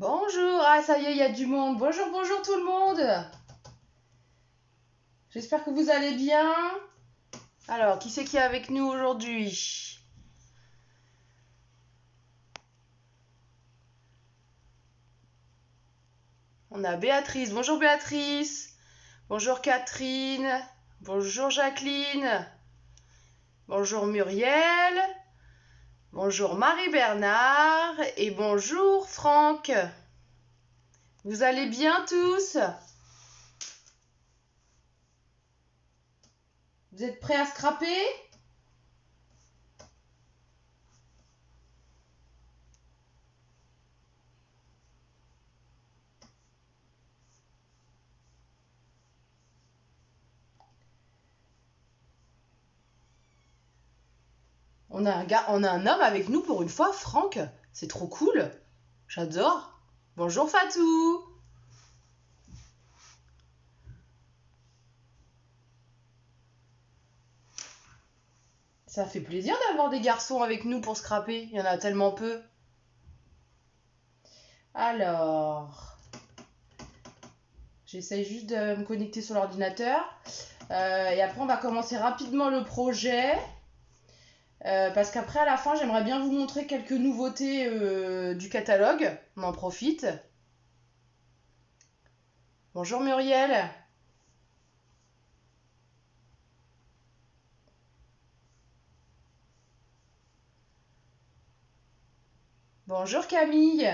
Bonjour, ah ça y est, il y a du monde. Bonjour, bonjour tout le monde. J'espère que vous allez bien. Alors, qui c'est qui est avec nous aujourd'hui? On a Béatrice. Bonjour Béatrice. Bonjour Catherine. Bonjour Jacqueline. Bonjour Muriel. Bonjour Marie-Bernard. Et bonjour Franck. Vous allez bien tous? Vous êtes prêts à scraper? On a un homme avec nous pour une fois, Franck. C'est trop cool. J'adore. Bonjour Fatou. Ça fait plaisir d'avoir des garçons avec nous pour scraper. Il y en a tellement peu. Alors, j'essaye juste de me connecter sur l'ordinateur. Et après, on va commencer rapidement le projet. Parce qu'après, à la fin, j'aimerais bien vous montrer quelques nouveautés du catalogue. On en profite. Bonjour Muriel. Bonjour Camille.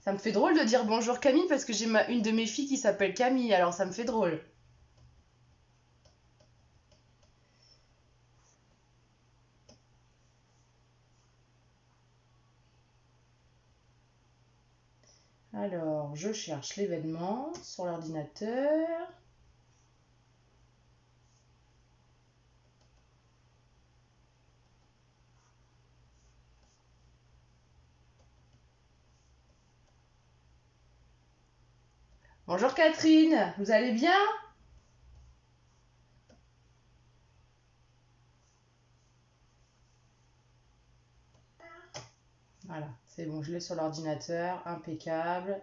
Ça me fait drôle de dire bonjour Camille parce que j'ai une de mes filles qui s'appelle Camille, alors ça me fait drôle. Alors, je cherche l'événement sur l'ordinateur. Bonjour Catherine, vous allez bien? Voilà, c'est bon, je l'ai sur l'ordinateur, impeccable.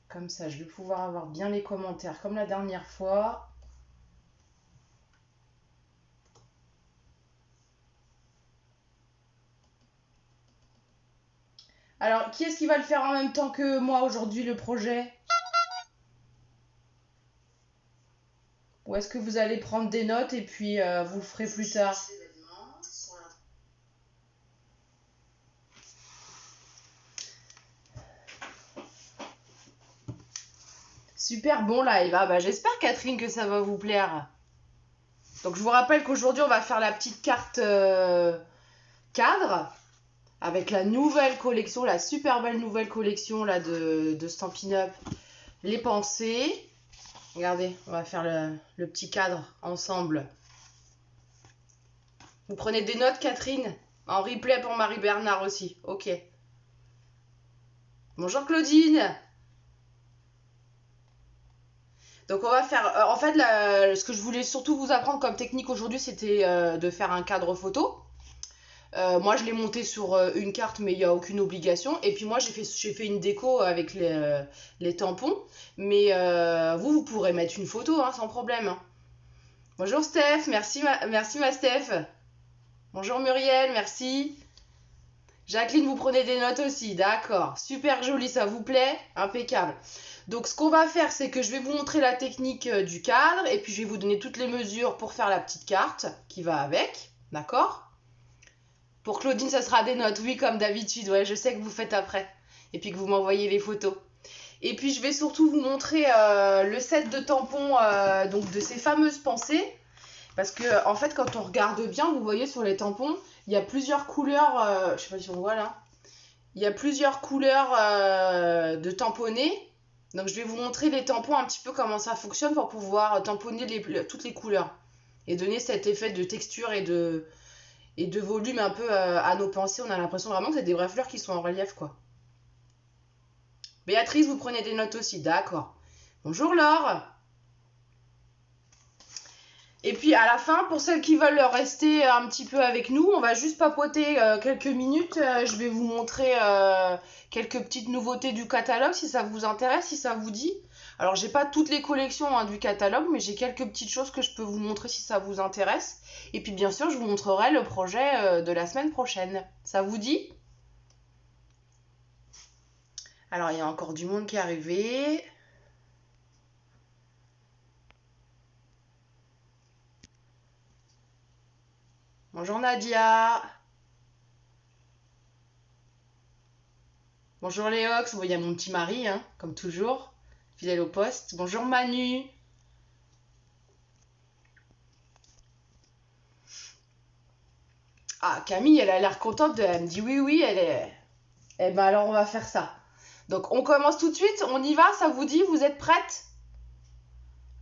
Comme ça, je vais pouvoir avoir bien les commentaires comme la dernière fois. Alors, qui est-ce qui va le faire en même temps que moi aujourd'hui, le projet? Ou est-ce que vous allez prendre des notes et puis vous le ferez plus tard? Super bon live, ah bah j'espère Catherine que ça va vous plaire. Donc je vous rappelle qu'aujourd'hui on va faire la petite carte cadre avec la nouvelle collection, la super belle nouvelle collection là de Stampin' Up, les pensées. Regardez, on va faire le petit cadre ensemble. Vous prenez des notes Catherine? En replay pour Marie-Bernard aussi, ok. Bonjour Claudine. Donc on va faire, en fait ce que je voulais surtout vous apprendre comme technique aujourd'hui c'était de faire un cadre photo. Moi je l'ai monté sur une carte mais il n'y a aucune obligation. Et puis moi j'ai fait une déco avec les tampons. Mais vous pourrez mettre une photo hein, sans problème. Hein. Bonjour Steph, merci ma Steph. Bonjour Muriel, merci. Jacqueline, vous prenez des notes aussi, d'accord. Super joli, ça vous plaît? Impeccable. Donc ce qu'on va faire, c'est que je vais vous montrer la technique du cadre et puis je vais vous donner toutes les mesures pour faire la petite carte qui va avec, d'accord? Pour Claudine, ça sera des notes, oui, comme d'habitude, ouais, je sais que vous faites après. Et puis que vous m'envoyez les photos. Et puis je vais surtout vous montrer le set de tampons donc de ces fameuses pensées. Parce que en fait, quand on regarde bien, vous voyez sur les tampons, il y a plusieurs couleurs, je sais pas si on voit là. Il y a plusieurs couleurs de tamponnés. Donc je vais vous montrer les tampons un petit peu comment ça fonctionne pour pouvoir tamponner toutes les couleurs. Et donner cet effet de texture et de volume un peu à nos pensées. On a l'impression vraiment que c'est des vraies fleurs qui sont en relief quoi. Béatrice, vous prenez des notes aussi, d'accord. Bonjour Laure. Et puis à la fin, pour celles qui veulent rester un petit peu avec nous, on va juste papoter quelques minutes. Je vais vous montrer quelques petites nouveautés du catalogue si ça vous intéresse, si ça vous dit. Alors j'ai pas toutes les collections hein, du catalogue, mais j'ai quelques petites choses que je peux vous montrer si ça vous intéresse. Et puis bien sûr, je vous montrerai le projet de la semaine prochaine. Ça vous dit? Alors il y a encore du monde qui est arrivé. Bonjour Nadia. Bonjour Léox. Bon, il y a mon petit mari, hein, comme toujours, fidèle au poste. Bonjour Manu. Ah, Camille, elle a l'air contente. Elle me dit oui, oui, elle est... Eh ben alors on va faire ça. Donc on commence tout de suite, on y va, ça vous dit? Vous êtes prêtes?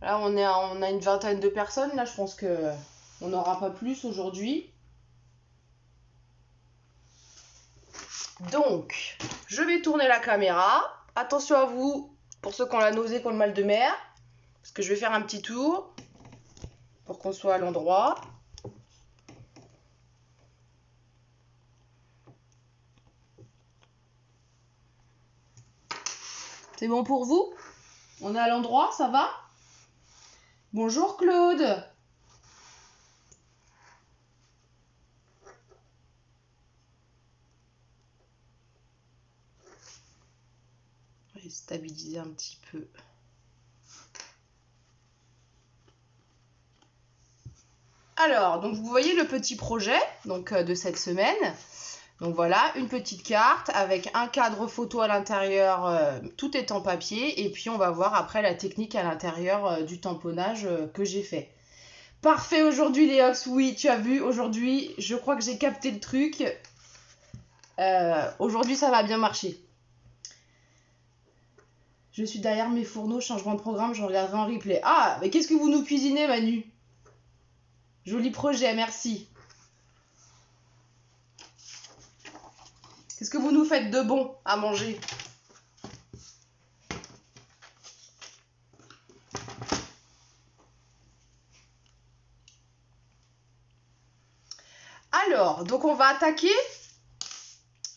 Là on a une vingtaine de personnes, là je pense que on n'aura pas plus aujourd'hui. Donc, je vais tourner la caméra. Attention à vous, pour ceux qui ont la nausée, qui ont le mal de mer. Parce que je vais faire un petit tour pour qu'on soit à l'endroit. C'est bon pour vous? On est à l'endroit, ça va? Bonjour Claude. Je vais stabiliser un petit peu. Alors, donc vous voyez le petit projet donc, de cette semaine. Donc voilà, une petite carte avec un cadre photo à l'intérieur, tout est en papier. Et puis on va voir après la technique à l'intérieur du tamponnage que j'ai fait. Parfait aujourd'hui Léox, oui tu as vu, aujourd'hui je crois que j'ai capté le truc. Aujourd'hui ça va bien marcher. Je suis derrière mes fourneaux, changement de programme, je regarderai en replay. Ah, mais qu'est-ce que vous nous cuisinez Manu? Joli projet, merci. Qu'est-ce que vous nous faites de bon à manger? Alors, donc on va attaquer.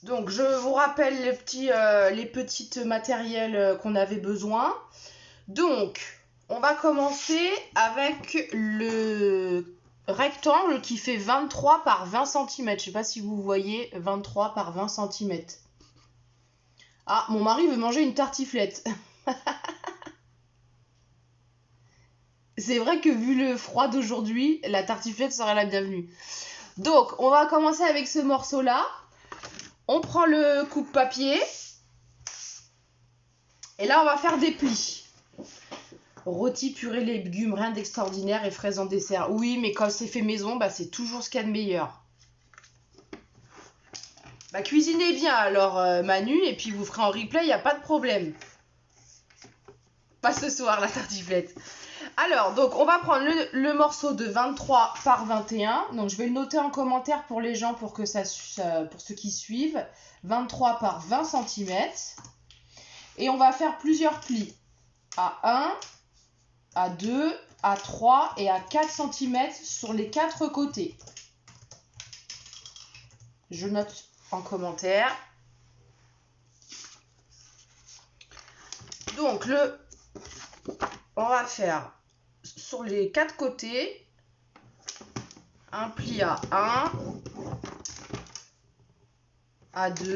Donc je vous rappelle les petites matériels qu'on avait besoin. Donc, on va commencer avec le rectangle qui fait 23 par 20 cm. Je ne sais pas si vous voyez 23 par 20 cm. Ah, mon mari veut manger une tartiflette. C'est vrai que vu le froid d'aujourd'hui, la tartiflette serait la bienvenue. Donc, on va commencer avec ce morceau-là. On prend le coupe-papier. Et là, on va faire des plis. Rôti, purée, légumes, rien d'extraordinaire et fraises en dessert. Oui, mais quand c'est fait maison, bah, c'est toujours ce qu'il y a de meilleur. Bah, cuisinez bien alors, Manu, et puis vous ferez en replay, il n'y a pas de problème. Pas ce soir, la tartiflette. Alors, donc, on va prendre le morceau de 23 par 21. Donc, je vais le noter en commentaire pour les gens, pour ceux qui suivent. 23 par 20 cm. Et on va faire plusieurs plis. À 1, à 2, à 3 et à 4 cm sur les 4 côtés. Je note en commentaire. Donc, on va faire sur les 4 côtés un pli à 1, à 2,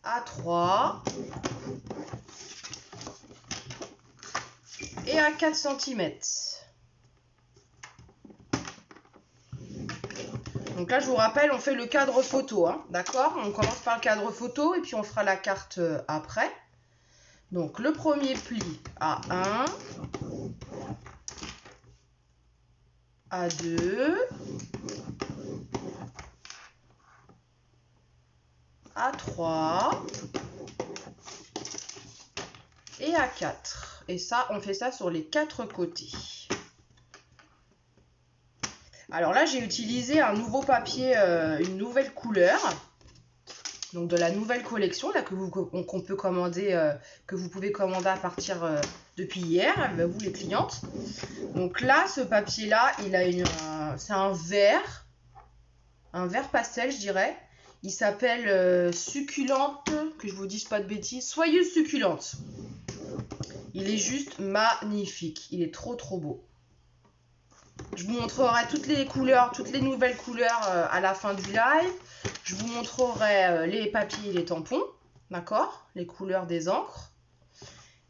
à 3 et à 4 cm. Donc là, je vous rappelle, on fait le cadre photo, hein, d'accord? On commence par le cadre photo et puis on fera la carte après. Donc le premier pli à 1, à 2, à 3 et à 4. Et ça, on fait ça sur les 4 côtés. Alors là, j'ai utilisé un nouveau papier, une nouvelle couleur. donc de la nouvelle collection là qu'on peut commander, que vous pouvez commander à partir depuis hier, vous les clientes. Donc là, ce papier là, c'est un vert pastel, je dirais. Il s'appelle succulente, que je vous dise pas de bêtises, soyeuse succulente. Il est juste magnifique, il est trop beau. Je vous montrerai toutes les couleurs, toutes les nouvelles couleurs à la fin du live. Je vous montrerai les papiers et les tampons, d'accord? Les couleurs des encres.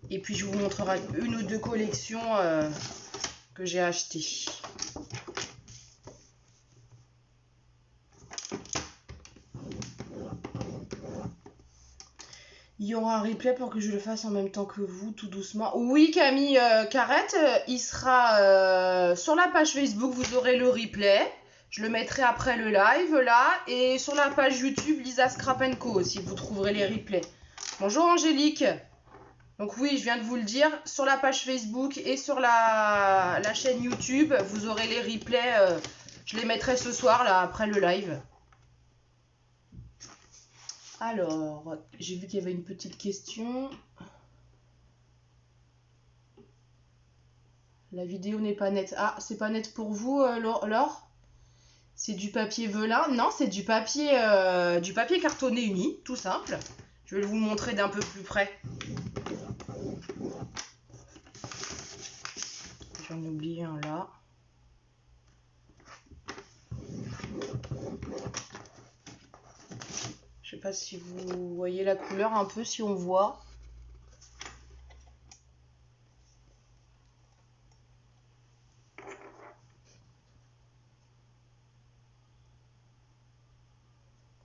Et puis je vous montrerai une ou deux collections que j'ai achetées. Il y aura un replay pour que je le fasse en même temps que vous, tout doucement. Oui, Camille Carrette, il sera sur la page Facebook, vous aurez le replay. Je le mettrai après le live, là. Et sur la page YouTube, Lisa Scrap & Co aussi, vous trouverez les replays. Bonjour Angélique. Donc oui, je viens de vous le dire, sur la page Facebook et sur la chaîne YouTube, vous aurez les replays. Je les mettrai ce soir, là, après le live. Alors, j'ai vu qu'il y avait une petite question. La vidéo n'est pas nette. Ah, c'est pas net pour vous, Laure? C'est du papier velin? Non, c'est du papier cartonné uni, tout simple. Je vais vous le montrer d'un peu plus près. J'en ai oublié un là. Je sais pas si vous voyez la couleur un peu, si on voit.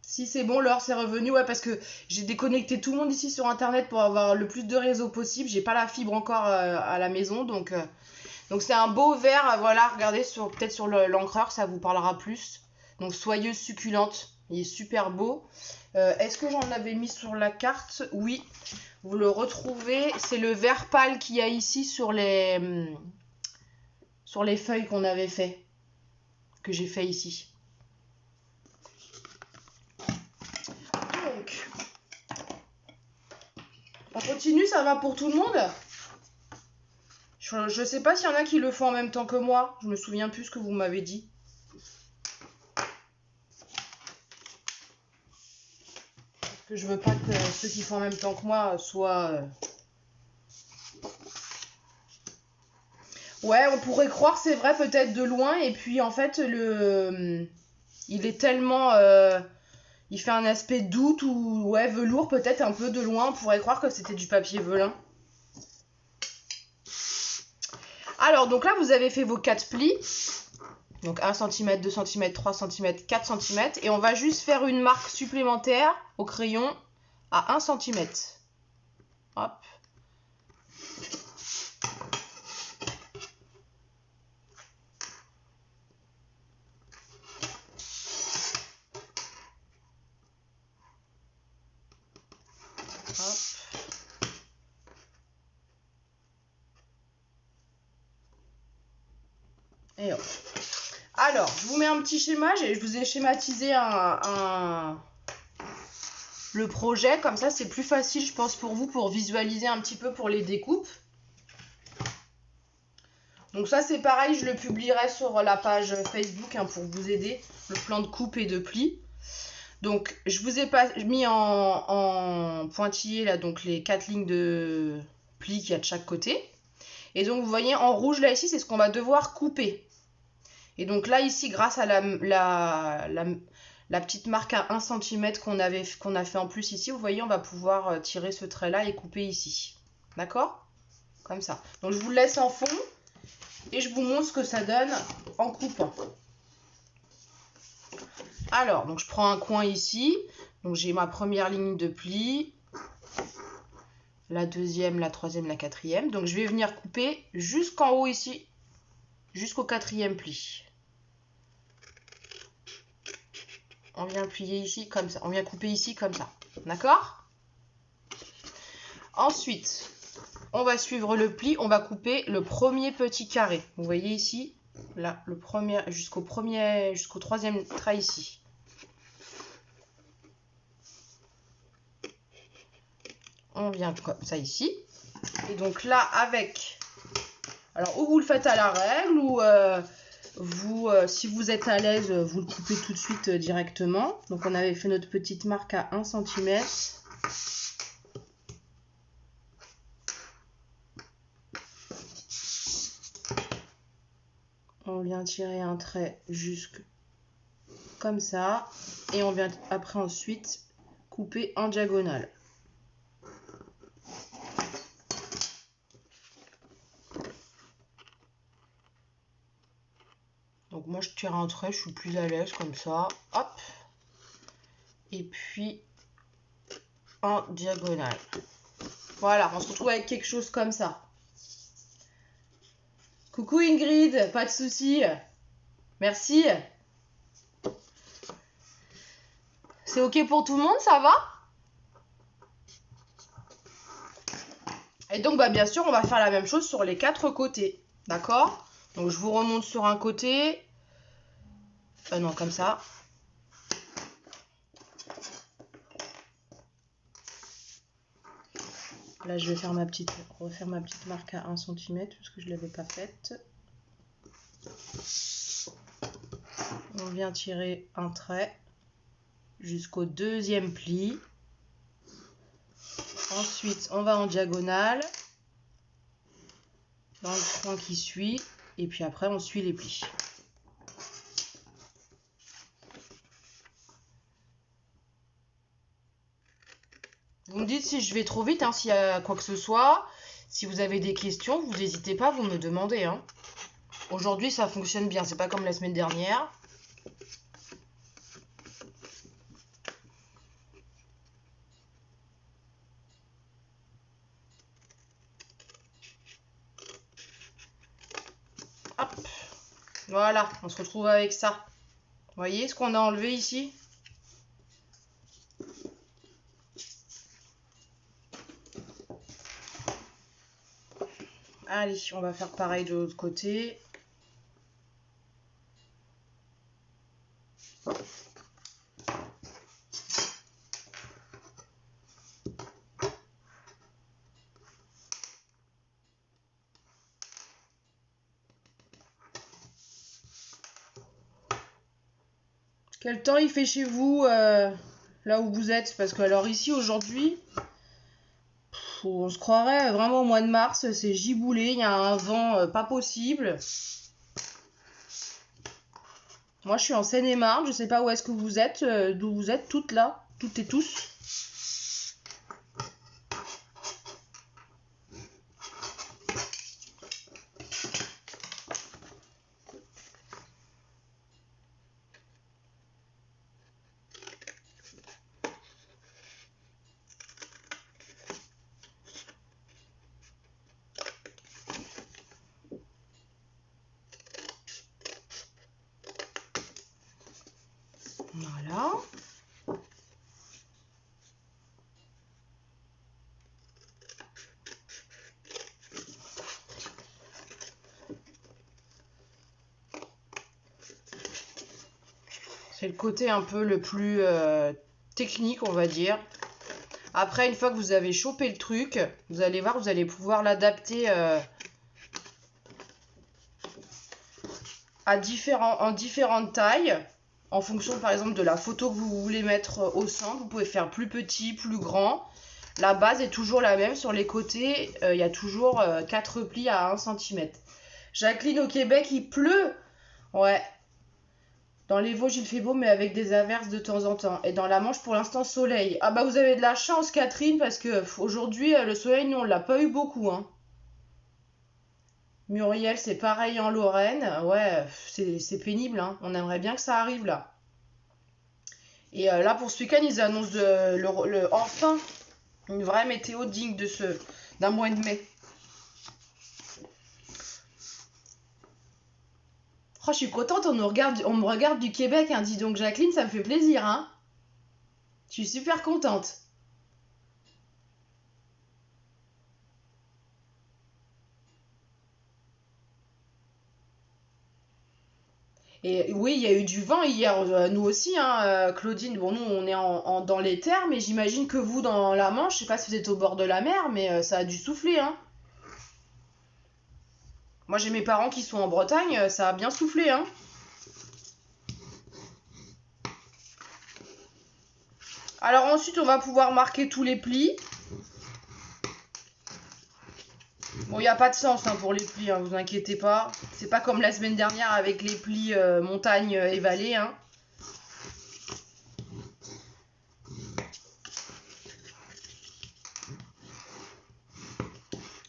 Si c'est bon, Laure, c'est revenu. Ouais, parce que j'ai déconnecté tout le monde ici sur Internet pour avoir le plus de réseau possible. J'ai pas la fibre encore à la maison, donc c'est un beau vert. Voilà, regardez peut-être sur l'encreur, ça vous parlera plus. Donc soyeuse succulente, il est super beau. Est-ce que j'en avais mis sur la carte? Oui, vous le retrouvez. C'est le vert pâle qu'il y a ici sur les feuilles qu'on avait fait, que j'ai fait ici. Donc, on continue, ça va pour tout le monde? Je sais pas s'il y en a qui le font en même temps que moi. Je me souviens plus ce que vous m'avez dit. Parce que je veux pas que ceux qui font en même temps que moi soient... Ouais, on pourrait croire, c'est vrai, peut-être de loin. Et puis, en fait, il est tellement... il fait un aspect doute ou ouais, velours, peut-être un peu de loin. On pourrait croire que c'était du papier velin. Alors, donc là, vous avez fait vos 4 plis. Donc 1 cm, 2 cm, 3 cm, 4 cm. Et on va juste faire une marque supplémentaire au crayon à 1 cm. Hop. Hop. Et hop. Alors, je vous mets un petit schéma. Je vous ai schématisé le projet. Comme ça, c'est plus facile, je pense, pour vous, pour visualiser un petit peu pour les découpes. Donc ça, c'est pareil, je le publierai sur la page Facebook pour vous aider, le plan de coupe et de pli. Donc, je vous ai pas mis en pointillé, là, donc les 4 lignes de plis qu'il y a de chaque côté. Et donc, vous voyez, en rouge, là, ici, c'est ce qu'on va devoir couper. Et donc là, ici, grâce à la petite marque à 1 cm qu'on a fait en plus ici, vous voyez, on va pouvoir tirer ce trait-là et couper ici. D'accord? Comme ça. Donc, je vous le laisse en fond et je vous montre ce que ça donne en coupant. Alors, donc je prends un coin ici. Donc, j'ai ma première ligne de pli. La deuxième, la troisième, la quatrième. Donc, je vais venir couper jusqu'en haut ici, jusqu'au 4e pli. On vient plier ici comme ça. On vient couper ici comme ça. D'accord? Ensuite, on va suivre le pli. On va couper le premier petit carré. Vous voyez ici, là, le premier jusqu'au 3e trait ici. on vient comme ça ici. Et donc là, avec... Alors, ou vous le faites à la règle, ou si vous êtes à l'aise, vous le coupez tout de suite directement. Donc, on avait fait notre petite marque à 1 cm. On vient tirer un trait jusque comme ça. Et on vient après ensuite couper en diagonale. Donc moi je tire un trait, je suis plus à l'aise comme ça. Hop. Et puis en diagonale. Voilà, on se retrouve avec quelque chose comme ça. Coucou Ingrid, pas de souci. Merci. C'est ok pour tout le monde, ça va? Et donc, bah, bien sûr, on va faire la même chose sur les 4 côtés. D'accord? Donc, je vous remonte sur un côté. Non, comme ça. Là, je vais faire refaire ma petite marque à 1 cm parce que je ne l'avais pas faite. On vient tirer un trait jusqu'au deuxième pli. Ensuite, on va en diagonale dans le coin qui suit. Et puis après, on suit les plis. Vous me dites si je vais trop vite, hein, s'il y a quoi que ce soit. Si vous avez des questions, vous n'hésitez pas, vous me demandez. Hein. Aujourd'hui, ça fonctionne bien. C'est pas comme la semaine dernière. Hop. Voilà, on se retrouve avec ça. Vous voyez ce qu'on a enlevé ici? Allez, on va faire pareil de l'autre côté. Quel temps il fait chez vous, là où vous êtes? Parce que alors ici, aujourd'hui, on se croirait vraiment au mois de mars, c'est giboulé, il y a un vent pas possible. Moi, je suis en Seine-et-Marne, je sais pas où est-ce que vous êtes, d'où vous êtes, toutes là, toutes et tous. Voilà. C'est le côté un peu le plus technique, on va dire. Après, une fois que vous avez chopé le truc, vous allez voir, vous allez pouvoir l'adapter en différentes tailles. En fonction, par exemple, de la photo que vous voulez mettre au centre. Vous pouvez faire plus petit, plus grand. La base est toujours la même. Sur les côtés, il y a toujours 4 plis à 1 cm. Jacqueline, au Québec, il pleut. Ouais. Dans les Vosges, il fait beau, mais avec des averses de temps en temps. Et dans la Manche, pour l'instant, soleil. Ah bah, vous avez de la chance, Catherine, parce que aujourd'hui, le soleil, nous, on l'a pas eu beaucoup. Hein. Muriel, c'est pareil en Lorraine. Ouais, c'est pénible. Hein. On aimerait bien que ça arrive, là. Et là, pour ce week-end, ils annoncent enfin une vraie météo digne d'un mois de mai. Oh, je suis contente, on me regarde du Québec, hein, dis donc Jacqueline, ça me fait plaisir, hein. Je suis super contente. Et oui, il y a eu du vent hier, nous aussi, hein, Claudine. Bon, nous, on est dans les terres, mais j'imagine que vous, dans la Manche, je sais pas si vous êtes au bord de la mer, mais ça a dû souffler, hein. Moi, j'ai mes parents qui sont en Bretagne, ça a bien soufflé, hein. Alors ensuite, on va pouvoir marquer tous les plis. Bon, il n'y a pas de sens hein, pour les plis, hein, vous inquiétez pas. C'est pas comme la semaine dernière avec les plis montagne et vallée, hein.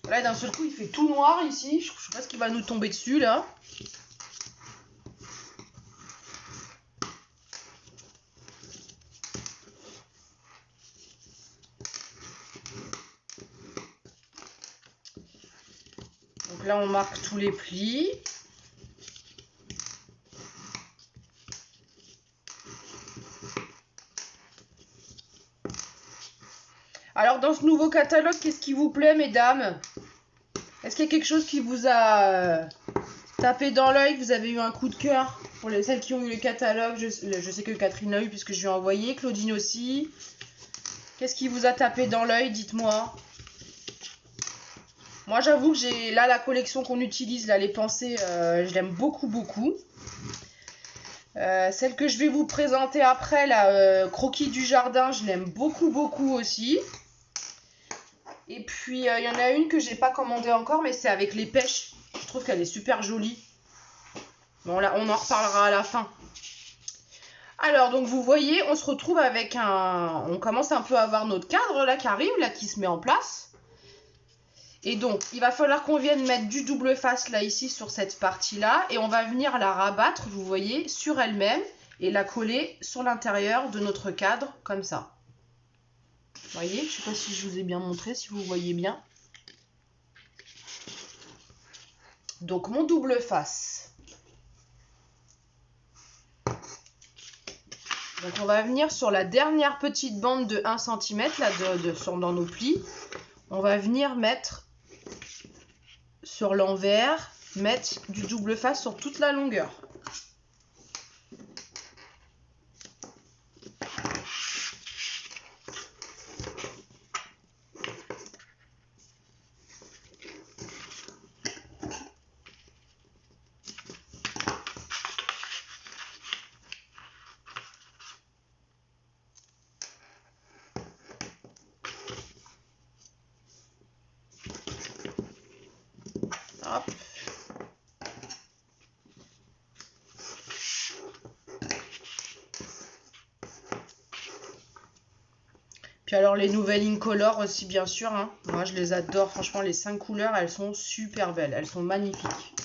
Là, d'un seul coup, il fait tout noir ici. Je sais pas ce qui va nous tomber dessus, là. Donc là, on marque tous les plis. Alors, dans ce nouveau catalogue, qu'est-ce qui vous plaît, mesdames? Est-ce qu'il y a quelque chose qui vous a tapé dans l'œil, que vous avez eu un coup de cœur? Pour celles qui ont eu le catalogue, je sais que Catherine a eu puisque je lui ai envoyé, Claudine aussi. Qu'est-ce qui vous a tapé dans l'œil, dites-moi? Moi, j'avoue que j'ai là la collection qu'on utilise, là, les pensées, je l'aime beaucoup, beaucoup. Celle que je vais vous présenter après, la Croquis du jardin, je l'aime beaucoup, beaucoup aussi. Et puis, il y en a une que j'ai pas commandée encore, mais c'est avec les pêches. Je trouve qu'elle est super jolie. Bon, là, on en reparlera à la fin. Alors, donc, vous voyez, on se retrouve avec un... On commence un peu à avoir notre cadre, là, qui arrive, là, qui se met en place. Et donc, il va falloir qu'on vienne mettre du double face, là, ici, sur cette partie-là. Et on va venir la rabattre, vous voyez, sur elle-même. Et la coller sur l'intérieur de notre cadre, comme ça. Vous voyez, je ne sais pas si je vous ai bien montré, si vous voyez bien. Donc mon double face. Donc on va venir sur la dernière petite bande de 1 cm là, dans nos plis. On va venir mettre sur l'envers, mettre du double face sur toute la longueur. Hop. Puis alors les nouvelles Incolor aussi bien sûr, hein. Moi je les adore, franchement les 5 couleurs elles sont super belles, elles sont magnifiques.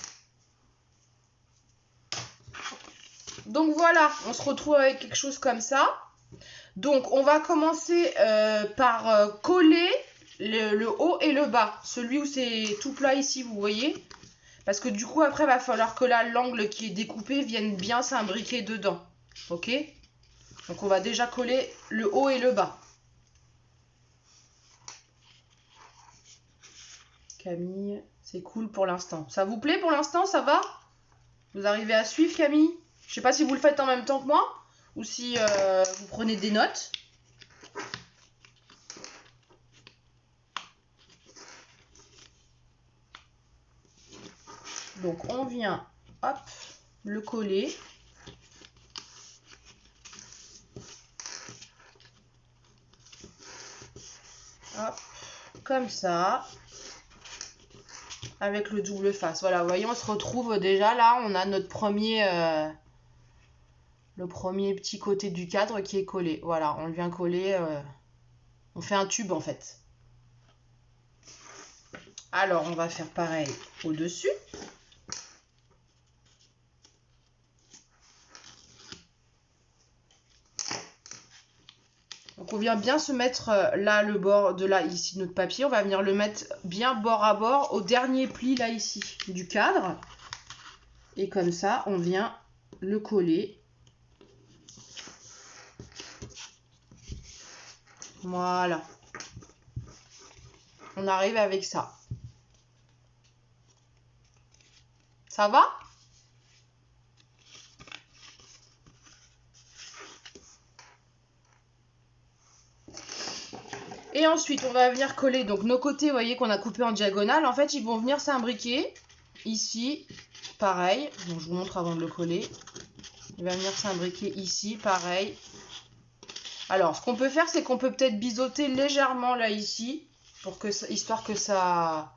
Donc voilà, on se retrouve avec quelque chose comme ça. Donc on va commencer par coller le haut et le bas, celui où c'est tout plat ici, vous voyez. Parce que du coup après il va falloir que là l'angle qui est découpé vienne bien s'imbriquer dedans. Ok? Donc on va déjà coller le haut et le bas. Camille, c'est cool pour l'instant. Ça vous plaît pour l'instant, ça va? Vous arrivez à suivre Camille? Je sais pas si vous le faites en même temps que moi ou si vous prenez des notes. Donc on vient, hop, le coller. Hop, comme ça. Avec le double face. Voilà, vous voyez, on se retrouve déjà là, on a notre premier... le premier petit côté du cadre qui est collé. Voilà, on le vient coller. On fait un tube en fait. Alors, on va faire pareil au-dessus. Donc, on vient bien se mettre là, le bord de là, ici, notre papier. On va venir le mettre bien bord à bord au dernier pli là, ici, du cadre. Et comme ça, on vient le coller. Voilà. On arrive avec ça. Ça va? Et ensuite, on va venir coller donc nos côtés, vous voyez, qu'on a coupé en diagonale. En fait, ils vont venir s'imbriquer ici, pareil. Donc, je vous montre avant de le coller. Il va venir s'imbriquer ici, pareil. Alors, ce qu'on peut faire, c'est qu'on peut peut-être biseauter légèrement là, ici, pour que, histoire que ça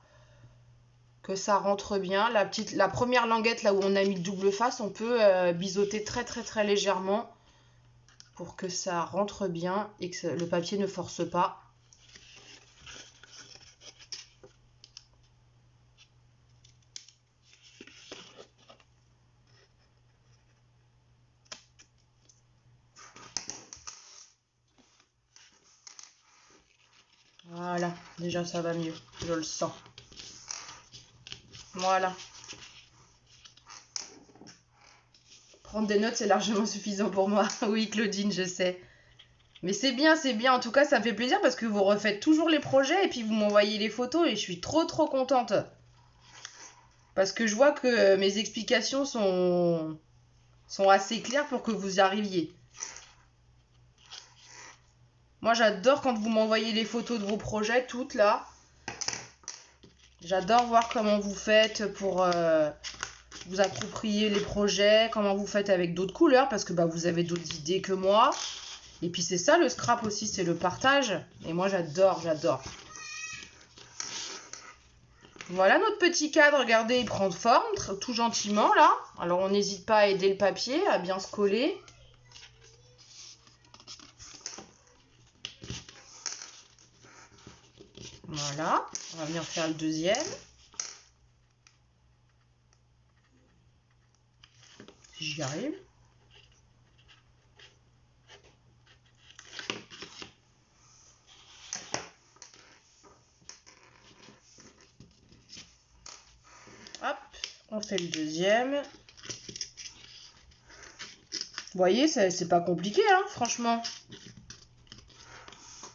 rentre bien. La première languette, là où on a mis le double face, on peut biseauter très très très légèrement pour que ça rentre bien et que le papier ne force pas. Voilà, déjà ça va mieux, je le sens. Voilà. Prendre des notes, c'est largement suffisant pour moi. Oui, Claudine, je sais. Mais c'est bien, c'est bien. En tout cas, ça me fait plaisir parce que vous refaites toujours les projets et puis vous m'envoyez les photos et je suis trop trop contente. Parce que je vois que mes explications sont assez claires pour que vous y arriviez. Moi, j'adore quand vous m'envoyez les photos de vos projets, toutes là. J'adore voir comment vous faites pour vous approprier les projets, comment vous faites avec d'autres couleurs, parce que bah, vous avez d'autres idées que moi. Et puis c'est ça le scrap aussi, c'est le partage. Et moi, j'adore, j'adore. Voilà notre petit cadre, regardez, il prend forme, tout gentiment là. Alors on n'hésite pas à aider le papier, à bien se coller. Voilà, on va venir faire le deuxième. Si j'y arrive. Hop, on fait le deuxième. Vous voyez, c'est pas compliqué, hein, franchement.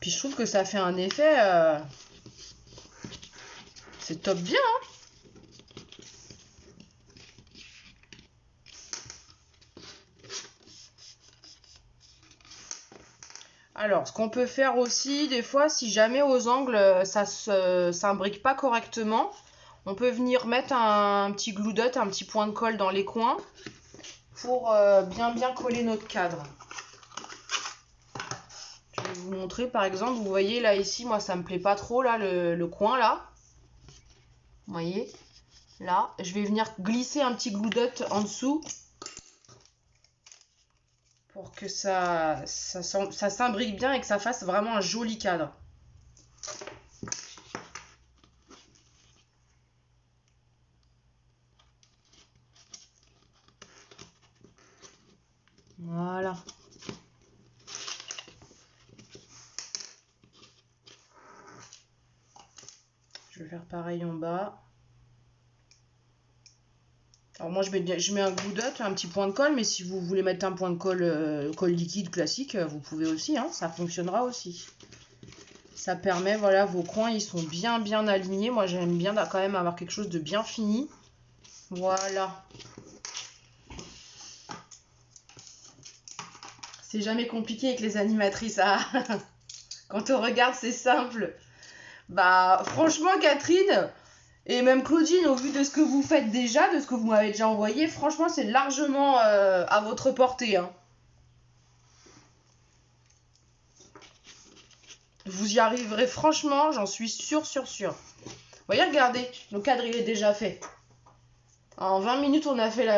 Puis je trouve que ça fait un effet... C'est top bien, hein. Alors, ce qu'on peut faire aussi, des fois, si jamais aux angles, ça s'imbrique pas correctement, on peut venir mettre un petit glue dot, un petit point de colle dans les coins pour bien coller notre cadre. Je vais vous montrer, par exemple, vous voyez là, ici, moi, ça me plaît pas trop, là, le coin, là. Vous voyez, là, je vais venir glisser un petit glue dot en dessous pour que ça s'imbrique bien et que ça fasse vraiment un joli cadre. Voilà. Je vais faire pareil en bas. Alors moi je mets un glue dot, un petit point de colle, mais si vous voulez mettre un point de colle, colle liquide classique, vous pouvez aussi, hein, ça fonctionnera aussi. Ça permet, voilà, vos coins ils sont bien alignés. Moi j'aime bien quand même avoir quelque chose de bien fini. Voilà. C'est jamais compliqué avec les animatrices. Ah. Quand on regarde, c'est simple. Bah franchement Catherine... Et même Claudine, au vu de ce que vous faites déjà, de ce que vous m'avez déjà envoyé, franchement, c'est largement à votre portée. Hein. Vous y arriverez franchement, j'en suis sûre. Vous voyez, regardez, le cadre, il est déjà fait. En 20 minutes, on a fait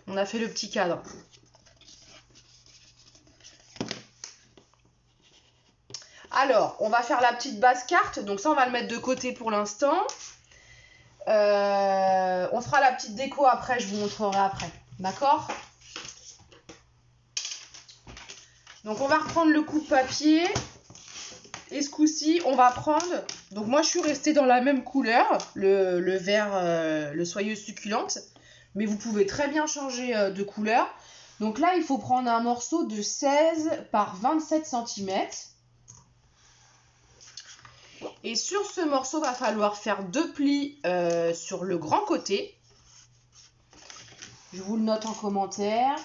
On a fait le petit cadre. Alors, on va faire la petite base carte. Donc ça, on va le mettre de côté pour l'instant. On fera la petite déco après, je vous montrerai après. D'accord ? Donc on va reprendre le coupe-papier. Et ce coup-ci, on va prendre... Donc moi, je suis restée dans la même couleur, le vert, le soyeuse succulente. Mais vous pouvez très bien changer de couleur. Donc là, il faut prendre un morceau de 16 par 27 cm. Et sur ce morceau, il va falloir faire 2 plis sur le grand côté. Je vous le note en commentaire.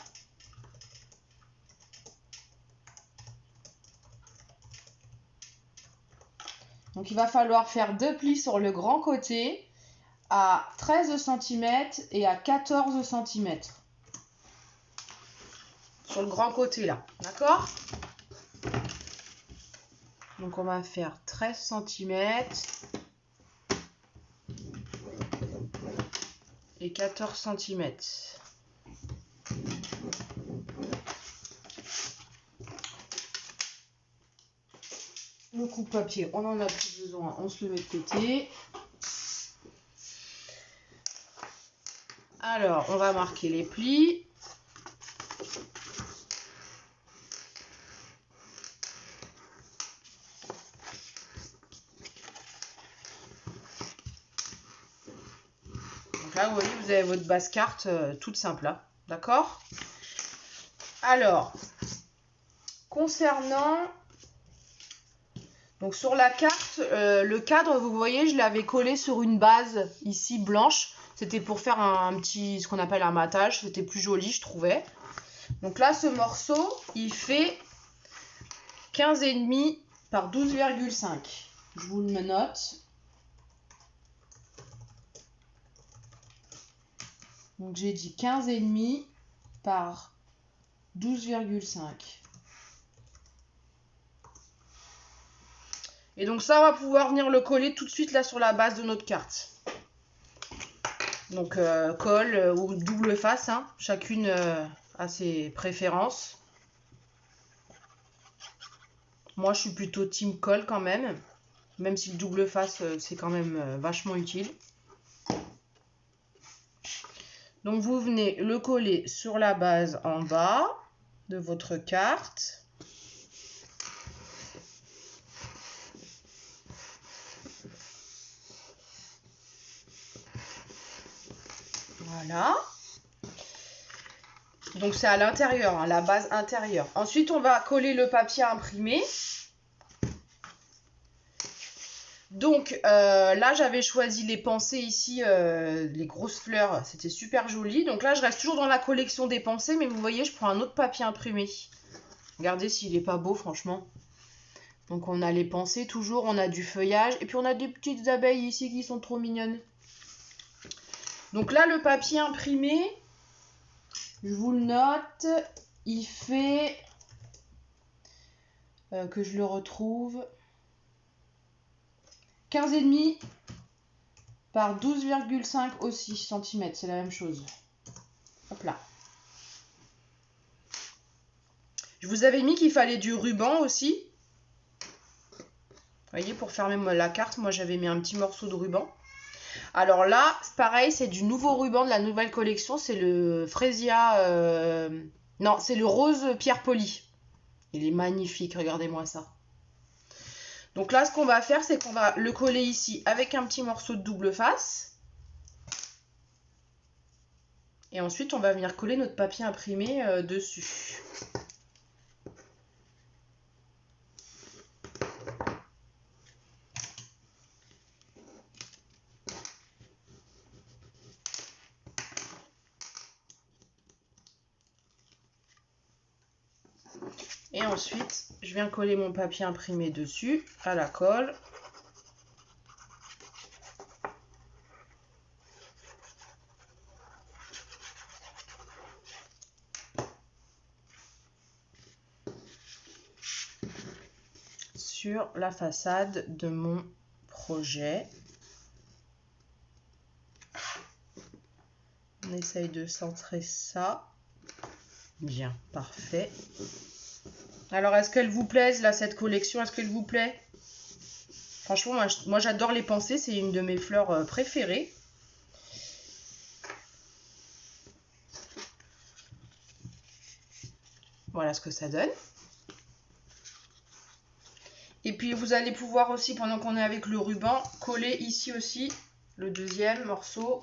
Donc il va falloir faire 2 plis sur le grand côté à 13 cm et à 14 cm. Sur le grand côté là, d'accord? Donc on va faire 13 cm et 14 cm. Le coupe-papier, on en a plus besoin, on se le met de côté. Alors, on va marquer les plis. Donc là, vous voyez, vous avez votre base carte toute simple, là. D'accord? Alors, concernant... Donc sur la carte, le cadre, vous voyez, je l'avais collé sur une base ici blanche. C'était pour faire un petit, ce qu'on appelle un matage. C'était plus joli, je trouvais. Donc là, ce morceau, il fait 15,5 par 12,5. Je vous le note. Donc j'ai dit 15,5 par 12,5. Et donc ça, on va pouvoir venir le coller tout de suite là sur la base de notre carte. Donc colle ou double face, hein. Chacune a ses préférences. Moi, je suis plutôt team colle quand même. Même si le double face, c'est quand même vachement utile. Donc vous venez le coller sur la base en bas de votre carte. Voilà. Donc c'est à l'intérieur, hein, la base intérieure. Ensuite, on va coller le papier imprimé. Donc là, j'avais choisi les pensées ici, les grosses fleurs, c'était super joli. Donc là, je reste toujours dans la collection des pensées, mais vous voyez, je prends un autre papier imprimé. Regardez s'il n'est pas beau, franchement. Donc on a les pensées toujours, on a du feuillage, et puis on a des petites abeilles ici qui sont trop mignonnes. Donc là, le papier imprimé, je vous le note, il fait, que je le retrouve, 15,5 par 12,5 aussi cm, c'est la même chose. Hop là. Je vous avais mis qu'il fallait du ruban aussi. Vous voyez, pour fermer la carte, moi j'avais mis un petit morceau de ruban. Alors là, pareil, c'est du nouveau ruban de la nouvelle collection. C'est le Fresia... Non, c'est le rose pierre polie. Il est magnifique, regardez-moi ça. Donc là, ce qu'on va faire, c'est qu'on va le coller ici avec un petit morceau de double face. Et ensuite, on va venir coller notre papier imprimé dessus. Et ensuite, je viens coller mon papier imprimé dessus, à la colle. Sur la façade de mon projet. On essaye de centrer ça. Bien, parfait. Alors, est-ce qu'elle vous plaise, là, cette collection? Est-ce qu'elle vous plaît? Franchement, moi j'adore les pensées. C'est une de mes fleurs préférées. Voilà ce que ça donne. Et puis, vous allez pouvoir aussi, pendant qu'on est avec le ruban, coller ici aussi le deuxième morceau.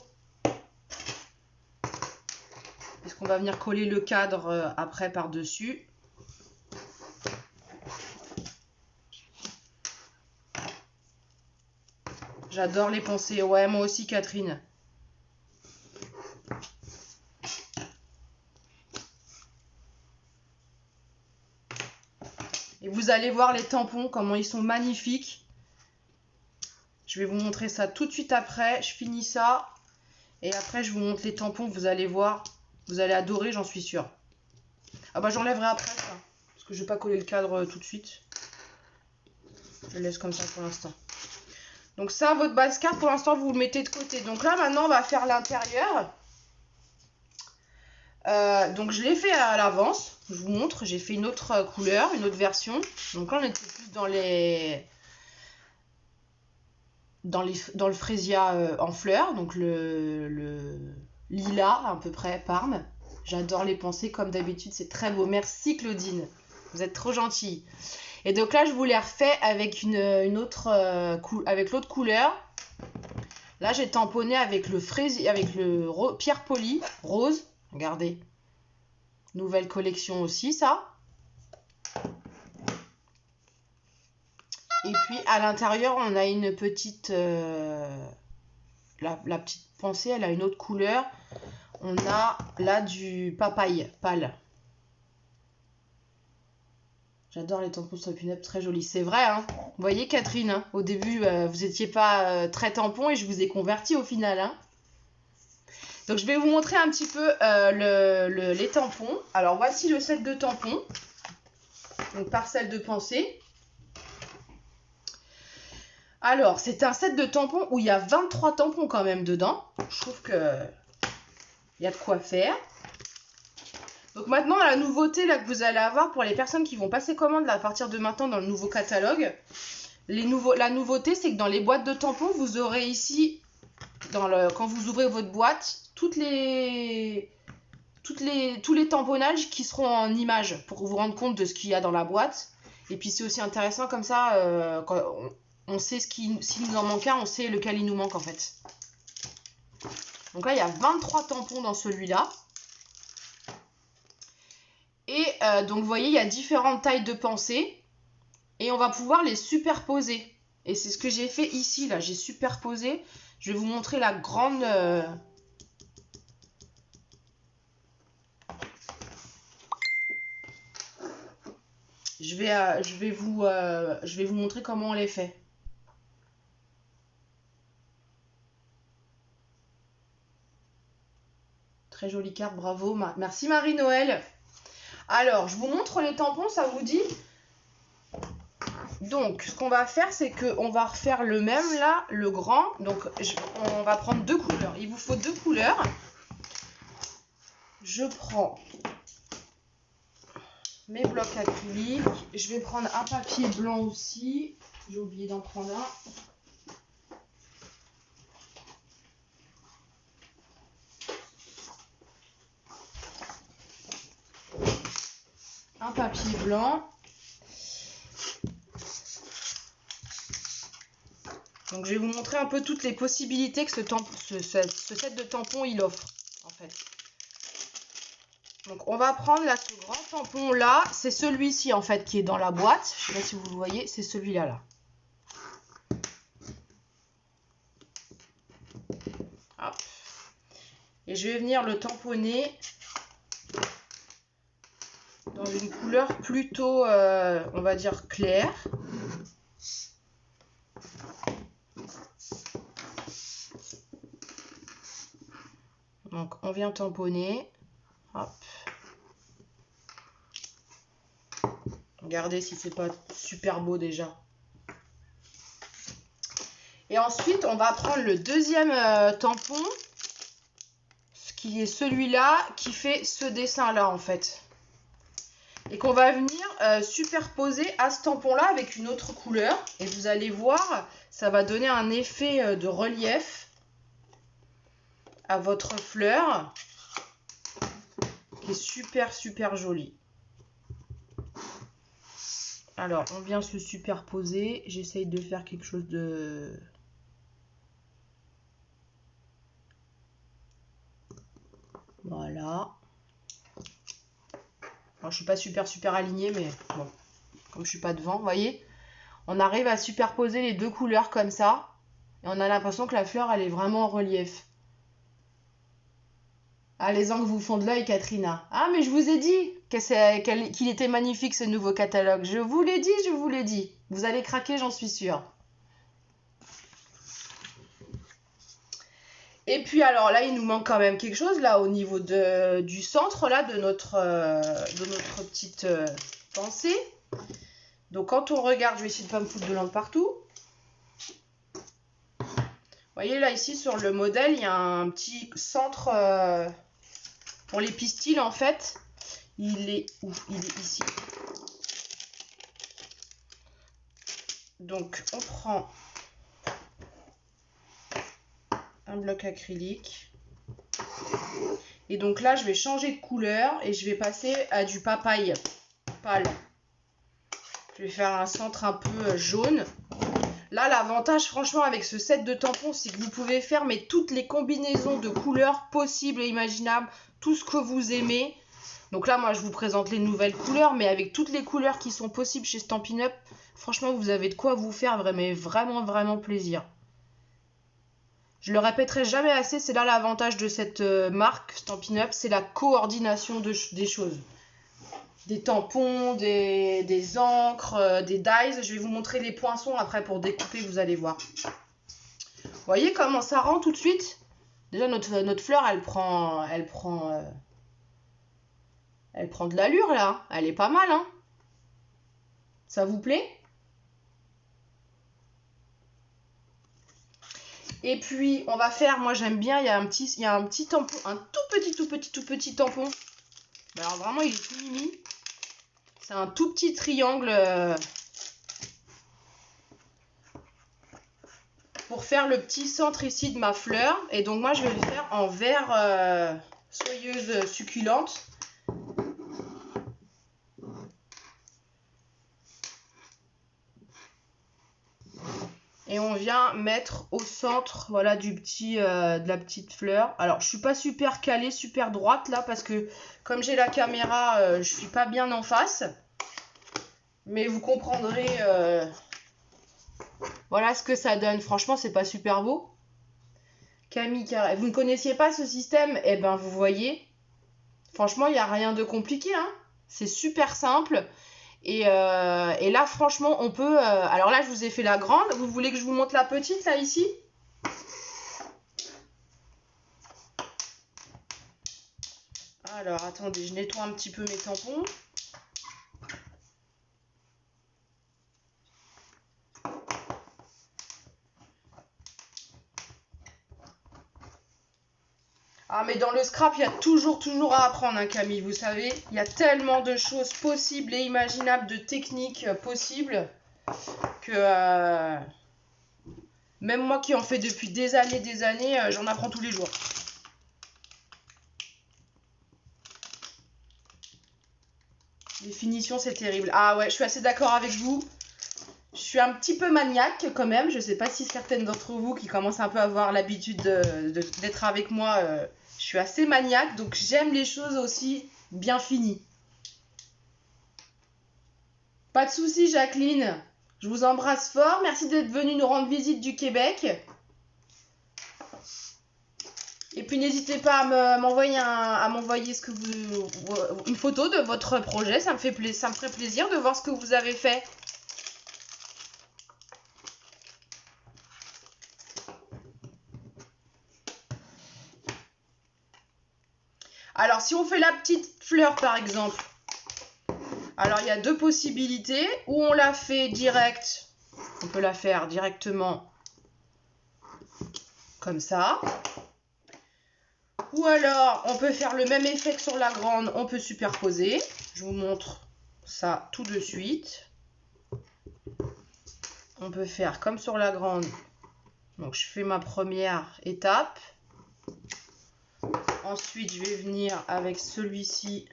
Parce qu'on va venir coller le cadre après par-dessus. J'adore les pensées. Ouais, moi aussi, Catherine. Et vous allez voir les tampons, comment ils sont magnifiques. Je vais vous montrer ça tout de suite après. Je finis ça. Et après, je vous montre les tampons. Vous allez voir. Vous allez adorer, j'en suis sûre. Ah bah j'enlèverai après ça. Parce que je vais pas coller le cadre tout de suite. Je le laisse comme ça pour l'instant. Donc ça, votre base carte, pour l'instant, vous le mettez de côté. Donc là, maintenant, on va faire l'intérieur. Donc je l'ai fait à l'avance. Je vous montre. J'ai fait une autre couleur, une autre version. Donc là, on était plus dans le frésia en fleurs. Donc le lilas, à peu près, Parme. J'adore les pensées, comme d'habitude. C'est très beau. Merci, Claudine. Vous êtes trop gentille. Et donc là, je vous l'ai refait avec avec l'autre couleur. Là, j'ai tamponné avec le pierre polie rose. Regardez. Nouvelle collection aussi, ça. Et puis, à l'intérieur, on a une petite... la petite pensée, elle a une autre couleur. On a là du papaye pâle. J'adore les tampons Stop Up, très jolis. C'est vrai, hein. Vous voyez, Catherine, hein, au début, vous n'étiez pas très tampon et je vous ai converti au final. Hein. Donc, je vais vous montrer un petit peu les tampons. Alors, voici le set de tampons. Donc, parcelle de pensée. Alors, c'est un set de tampons où il y a 23 tampons quand même dedans. Je trouve qu'il y a de quoi faire. Donc maintenant, la nouveauté là, que vous allez avoir pour les personnes qui vont passer commande là, à partir de maintenant dans le nouveau catalogue, la nouveauté, c'est que dans les boîtes de tampons, vous aurez ici, quand vous ouvrez votre boîte, tous les tamponnages qui seront en images pour vous rendre compte de ce qu'il y a dans la boîte. Et puis c'est aussi intéressant comme ça, quand on sait s'il nous en manque un, on sait lequel il nous manque en fait. Donc là, il y a 23 tampons dans celui-là. Et donc, vous voyez, il y a différentes tailles de pensée. Et on va pouvoir les superposer. Et c'est ce que j'ai fait ici, là. J'ai superposé. Je vais vous montrer la grande... Je vais vous montrer comment on les fait. Très jolie carte, bravo. Merci Marie-Noël. Alors, je vous montre les tampons, ça vous dit? Donc, ce qu'on va faire, c'est qu'on va refaire le même, là, le grand. Donc, on va prendre deux couleurs. Il vous faut deux couleurs. Je prends mes blocs acryliques. Je vais prendre un papier blanc aussi. J'ai oublié d'en prendre un. Un papier blanc. Donc je vais vous montrer un peu toutes les possibilités que ce set de tampons il offre en fait. Donc on va prendre là ce grand tampon là, c'est celui-ci en fait qui est dans la boîte. Je ne sais pas si vous le voyez, c'est celui-là là. Hop. Et je vais venir le tamponner dans une couleur plutôt, on va dire, claire. Donc, on vient tamponner. Hop. Regardez si c'est pas super beau déjà. Et ensuite, on va prendre le deuxième tampon, qui est celui-là, qui fait ce dessin-là, en fait. Et qu'on va venir superposer à ce tampon-là avec une autre couleur. Et vous allez voir, ça va donner un effet de relief à votre fleur, qui est super, super joli. Alors, on vient se superposer. J'essaye de faire quelque chose de... Voilà. Alors, je suis pas super alignée, mais bon, comme je suis pas devant, vous voyez, on arrive à superposer les deux couleurs comme ça. Et on a l'impression que la fleur, elle est vraiment en relief. Ah, les angles vous font de l'œil, Katrina. Ah, mais je vous ai dit qu'il était magnifique, ce nouveau catalogue. Je vous l'ai dit, je vous l'ai dit. Vous allez craquer, j'en suis sûre. Et puis alors là, il nous manque quand même quelque chose là au niveau du centre là de notre petite pensée. Donc quand on regarde, je vais essayer de ne pas me foutre de l'encre partout. Vous voyez là ici sur le modèle, il y a un petit centre pour les pistils en fait. Il est où? Il est ici. Donc on prend un bloc acrylique. Et donc là, je vais changer de couleur et je vais passer à du papaye pâle. Je vais faire un centre un peu jaune. Là, l'avantage, franchement, avec ce set de tampons, c'est que vous pouvez faire mais toutes les combinaisons de couleurs possibles et imaginables, tout ce que vous aimez. Donc là, moi, je vous présente les nouvelles couleurs, mais avec toutes les couleurs qui sont possibles chez Stampin' Up, franchement, vous avez de quoi vous faire vraiment, vraiment plaisir. Je le répéterai jamais assez, c'est là l'avantage de cette marque Stampin' Up, c'est la coordination des choses. Des tampons, des encres, des dies. Je vais vous montrer les poinçons après pour découper, vous allez voir. Vous voyez comment ça rend tout de suite? Déjà notre fleur, elle prend de l'allure là. Elle est pas mal, hein? Ça vous plaît? Et puis, on va faire, moi j'aime bien, il y a un petit tampon, un tout petit tampon. Alors vraiment, il est tout mimi. C'est un tout petit triangle pour faire le petit centre ici de ma fleur. Et donc moi, je vais le faire en vert soyeuse succulente. Et on vient mettre au centre, voilà, de la petite fleur. Alors, je suis pas super calée, super droite là, parce que comme j'ai la caméra, je suis pas bien en face. Mais vous comprendrez, voilà ce que ça donne. Franchement, c'est pas super beau. Camille Carré. Vous ne connaissiez pas ce système? Eh ben, vous voyez. Franchement, il n'y a rien de compliqué, hein. C'est super simple. Et là, franchement, on peut... alors là, je vous ai fait la grande. Vous voulez que je vous montre la petite, là, ici? Alors, attendez, je nettoie un petit peu mes tampons. Ah, mais dans le scrap, il y a toujours à apprendre, hein, Camille, vous savez. Il y a tellement de choses possibles et imaginables, de techniques possibles, que même moi qui en fais depuis des années, j'en apprends tous les jours. Les finitions, c'est terrible. Ah ouais, je suis assez d'accord avec vous. Je suis un petit peu maniaque quand même. Je ne sais pas si certaines d'entre vous qui commencent un peu à avoir l'habitude d'être avec moi, je suis assez maniaque. Donc j'aime les choses aussi bien finies. Pas de souci, Jacqueline. Je vous embrasse fort. Merci d'être venue nous rendre visite du Québec. Et puis n'hésitez pas à m'envoyer une photo de votre projet. Ça me ferait plaisir de voir ce que vous avez fait. Alors si on fait la petite fleur par exemple, alors il y a deux possibilités. Ou on la fait direct, on peut la faire directement comme ça. Ou alors on peut faire le même effet que sur la grande, on peut superposer. Je vous montre ça tout de suite. On peut faire comme sur la grande. Donc je fais ma première étape. Ensuite je vais venir avec celui-ci.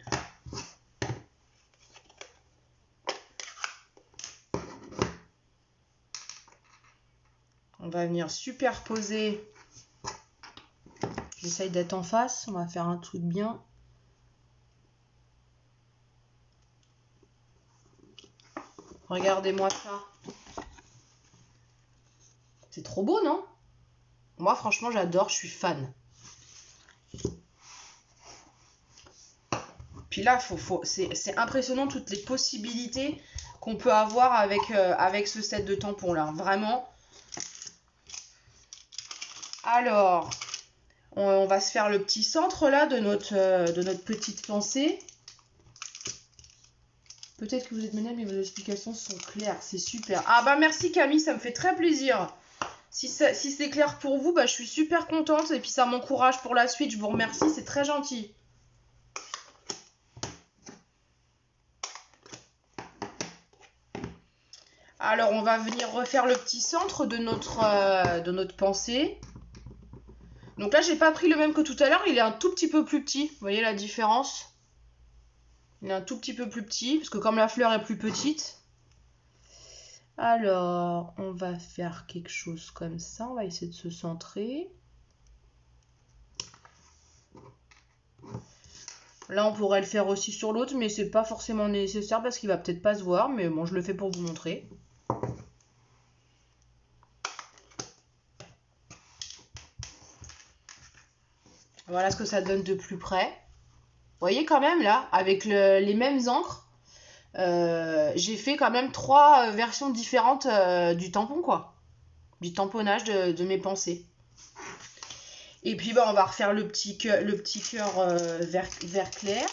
On va venir superposer. J'essaye d'être en face. On va faire un truc bien. Regardez-moi ça. C'est trop beau, non? Moi, franchement, j'adore. Je suis fan. Puis là, c'est impressionnant toutes les possibilités qu'on peut avoir avec ce set de tampons là. Vraiment. Alors, On va se faire le petit centre là de notre petite pensée. Peut-être que vous êtes ménage, mais vos explications sont claires. C'est super. Ah bah merci Camille, ça me fait très plaisir. Si c'est clair pour vous, bah, je suis super contente. Et puis ça m'encourage pour la suite. Je vous remercie, c'est très gentil. Alors on va venir refaire le petit centre de notre pensée. Donc là, j'ai pas pris le même que tout à l'heure. Il est un tout petit peu plus petit. Vous voyez la différence ? Il est un tout petit peu plus petit, parce que comme la fleur est plus petite. Alors, on va faire quelque chose comme ça. On va essayer de se centrer. Là, on pourrait le faire aussi sur l'autre, mais c'est pas forcément nécessaire parce qu'il va peut-être pas se voir. Mais bon, je le fais pour vous montrer. Voilà ce que ça donne de plus près. Vous voyez quand même là, avec les mêmes encres, j'ai fait quand même 3 versions différentes du tampon, quoi. Du tamponnage de mes pensées. Et puis bah, on va refaire le petit cœur vert clair.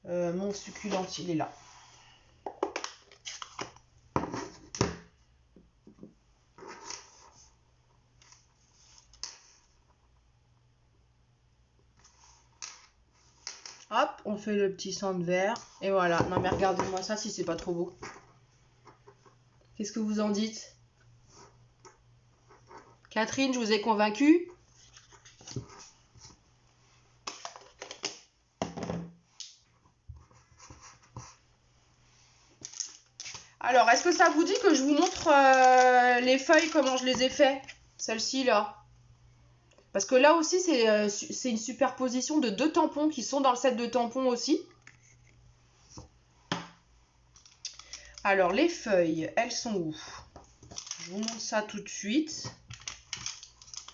Mon succulent, il est là. Hop, on fait le petit centre vert. Et voilà. Non mais regardez-moi ça si c'est pas trop beau. Qu'est-ce que vous en dites? Catherine, je vous ai convaincue? Alors, est-ce que ça vous dit que je vous montre les feuilles, comment je les ai fait? Celle-ci, là. Parce que là aussi, c'est une superposition de 2 tampons qui sont dans le set de tampons aussi. Alors, les feuilles, elles sont où? Je vous montre ça tout de suite.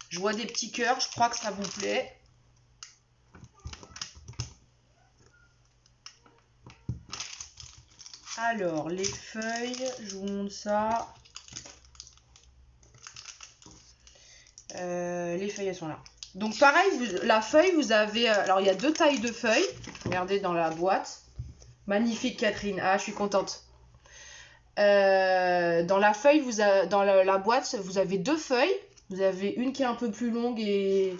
Je vois des petits cœurs, je crois que ça vous plaît. Alors, les feuilles, je vous montre ça. Les feuilles, elles sont là. Donc pareil, la feuille, vous avez... alors, il y a 2 tailles de feuilles. Regardez dans la boîte. Magnifique, Catherine. Ah, je suis contente. Dans la feuille, dans la boîte, vous avez 2 feuilles. Vous avez une qui est un peu plus longue et...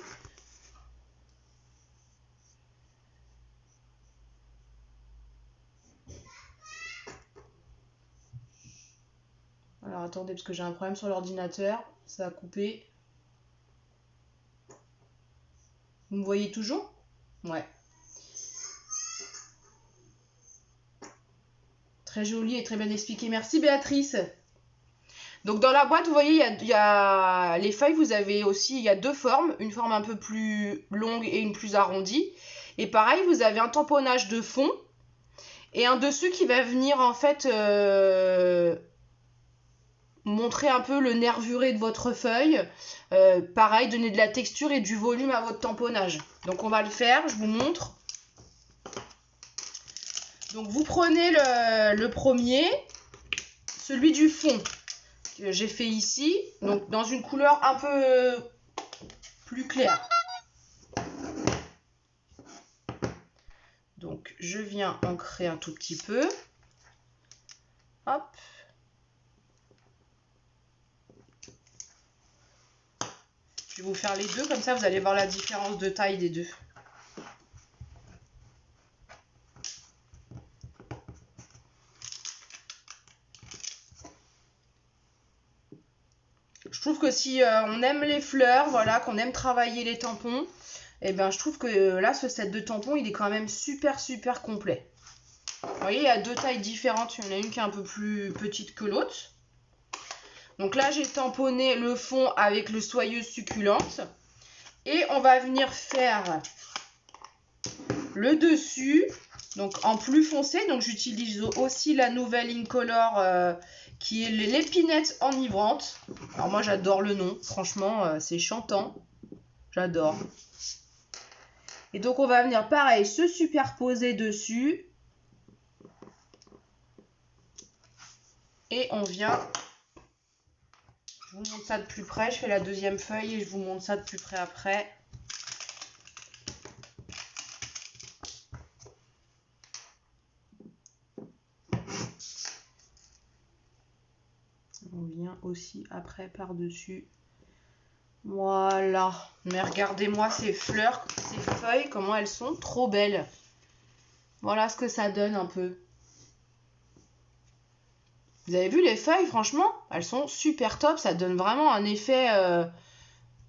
Alors, attendez, parce que j'ai un problème sur l'ordinateur. Ça a coupé. Vous me voyez toujours? Ouais. Très joli et très bien expliqué. Merci, Béatrice. Donc, dans la boîte, vous voyez, il y a les feuilles, vous avez aussi, il y a 2 formes. Une forme un peu plus longue et une plus arrondie. Et pareil, vous avez un tamponnage de fond. Et un dessus qui va venir, en fait... montrer un peu le nervuré de votre feuille. Pareil, donner de la texture et du volume à votre tamponnage. Donc on va le faire, je vous montre. Donc vous prenez le premier, celui du fond que j'ai fait ici, donc dans une couleur un peu plus claire. Donc je viens ancrer un tout petit peu. Hop. Je vais vous faire les deux, comme ça vous allez voir la différence de taille des deux. Je trouve que si on aime les fleurs, voilà, qu'on aime travailler les tampons, et ben je trouve que là, ce set de tampons, il est quand même super complet. Vous voyez, il y a 2 tailles différentes. Il y en a une qui est un peu plus petite que l'autre. Donc là, j'ai tamponné le fond avec le soyeuse succulente. Et on va venir faire le dessus, donc en plus foncé. Donc j'utilise aussi la nouvelle Incolor qui est l'épinette enivrante. Alors moi, j'adore le nom. Franchement, c'est chantant. J'adore. Et donc, on va venir, pareil, se superposer dessus. Et on vient Je vous montre ça de plus près. Je fais la deuxième feuille et je vous montre ça de plus près après. On vient aussi après par-dessus. Voilà. Mais regardez-moi ces fleurs, ces feuilles, comment elles sont trop belles. Voilà ce que ça donne un peu. Vous avez vu les feuilles, franchement, elles sont super top. Ça donne vraiment un effet,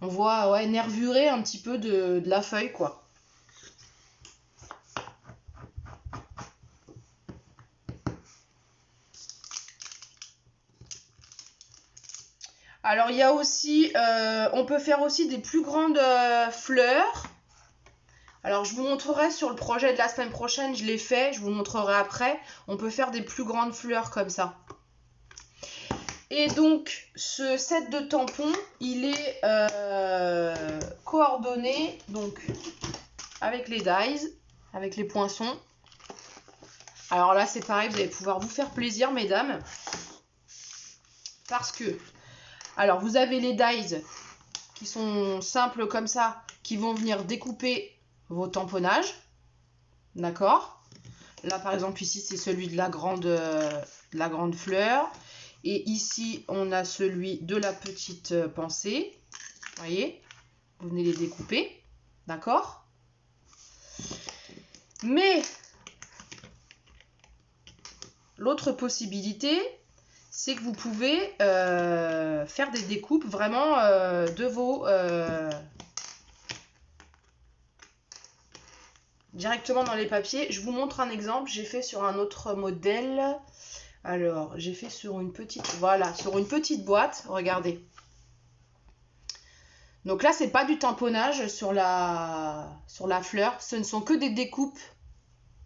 on voit, ouais, nervuré un petit peu de la feuille, quoi. Alors, il y a aussi, on peut faire aussi des plus grandes fleurs. Alors, je vous montrerai sur le projet de la semaine prochaine, je l'ai fait, je vous montrerai après. On peut faire des plus grandes fleurs comme ça. Et donc, ce set de tampons, il est coordonné donc, avec les dies, avec les poinçons. Alors là, c'est pareil, vous allez pouvoir vous faire plaisir, mesdames. Parce que, alors, vous avez les dies qui sont simples comme ça, qui vont venir découper vos tamponnages. D'accord? Là, par exemple, ici, c'est celui de la grande fleur. Et ici, on a celui de la petite pensée. Vous voyez? Vous venez les découper. D'accord? Mais, l'autre possibilité, c'est que vous pouvez faire des découpes vraiment de vos... directement dans les papiers. Je vous montre un exemple. J'ai fait sur un autre modèle. Alors, j'ai fait sur une petite... Voilà, sur une petite boîte. Regardez. Donc là, c'est pas du tamponnage sur la fleur. Ce ne sont que des découpes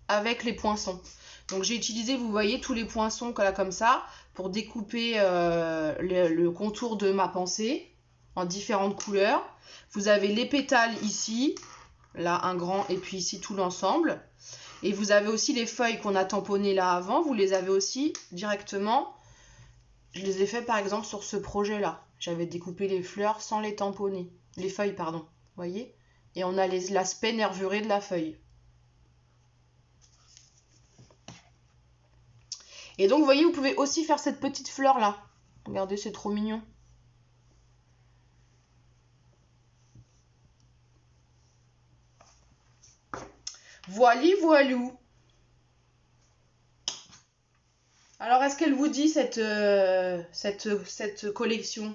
avec les poinçons. Donc j'ai utilisé, vous voyez, tous les poinçons comme ça pour découper le contour de ma pensée en différentes couleurs. Vous avez les pétales ici, là un grand et puis ici tout l'ensemble. Et vous avez aussi les feuilles qu'on a tamponnées là avant, vous les avez aussi directement. Je les ai fait par exemple sur ce projet-là. J'avais découpé les fleurs sans les tamponner. Les feuilles, pardon. Vous voyez? Et on a l'aspect nervuré de la feuille. Et donc, vous voyez, vous pouvez aussi faire cette petite fleur-là. Regardez, c'est trop mignon. Voili, voilou. Alors, est-ce qu'elle vous dit cette collection?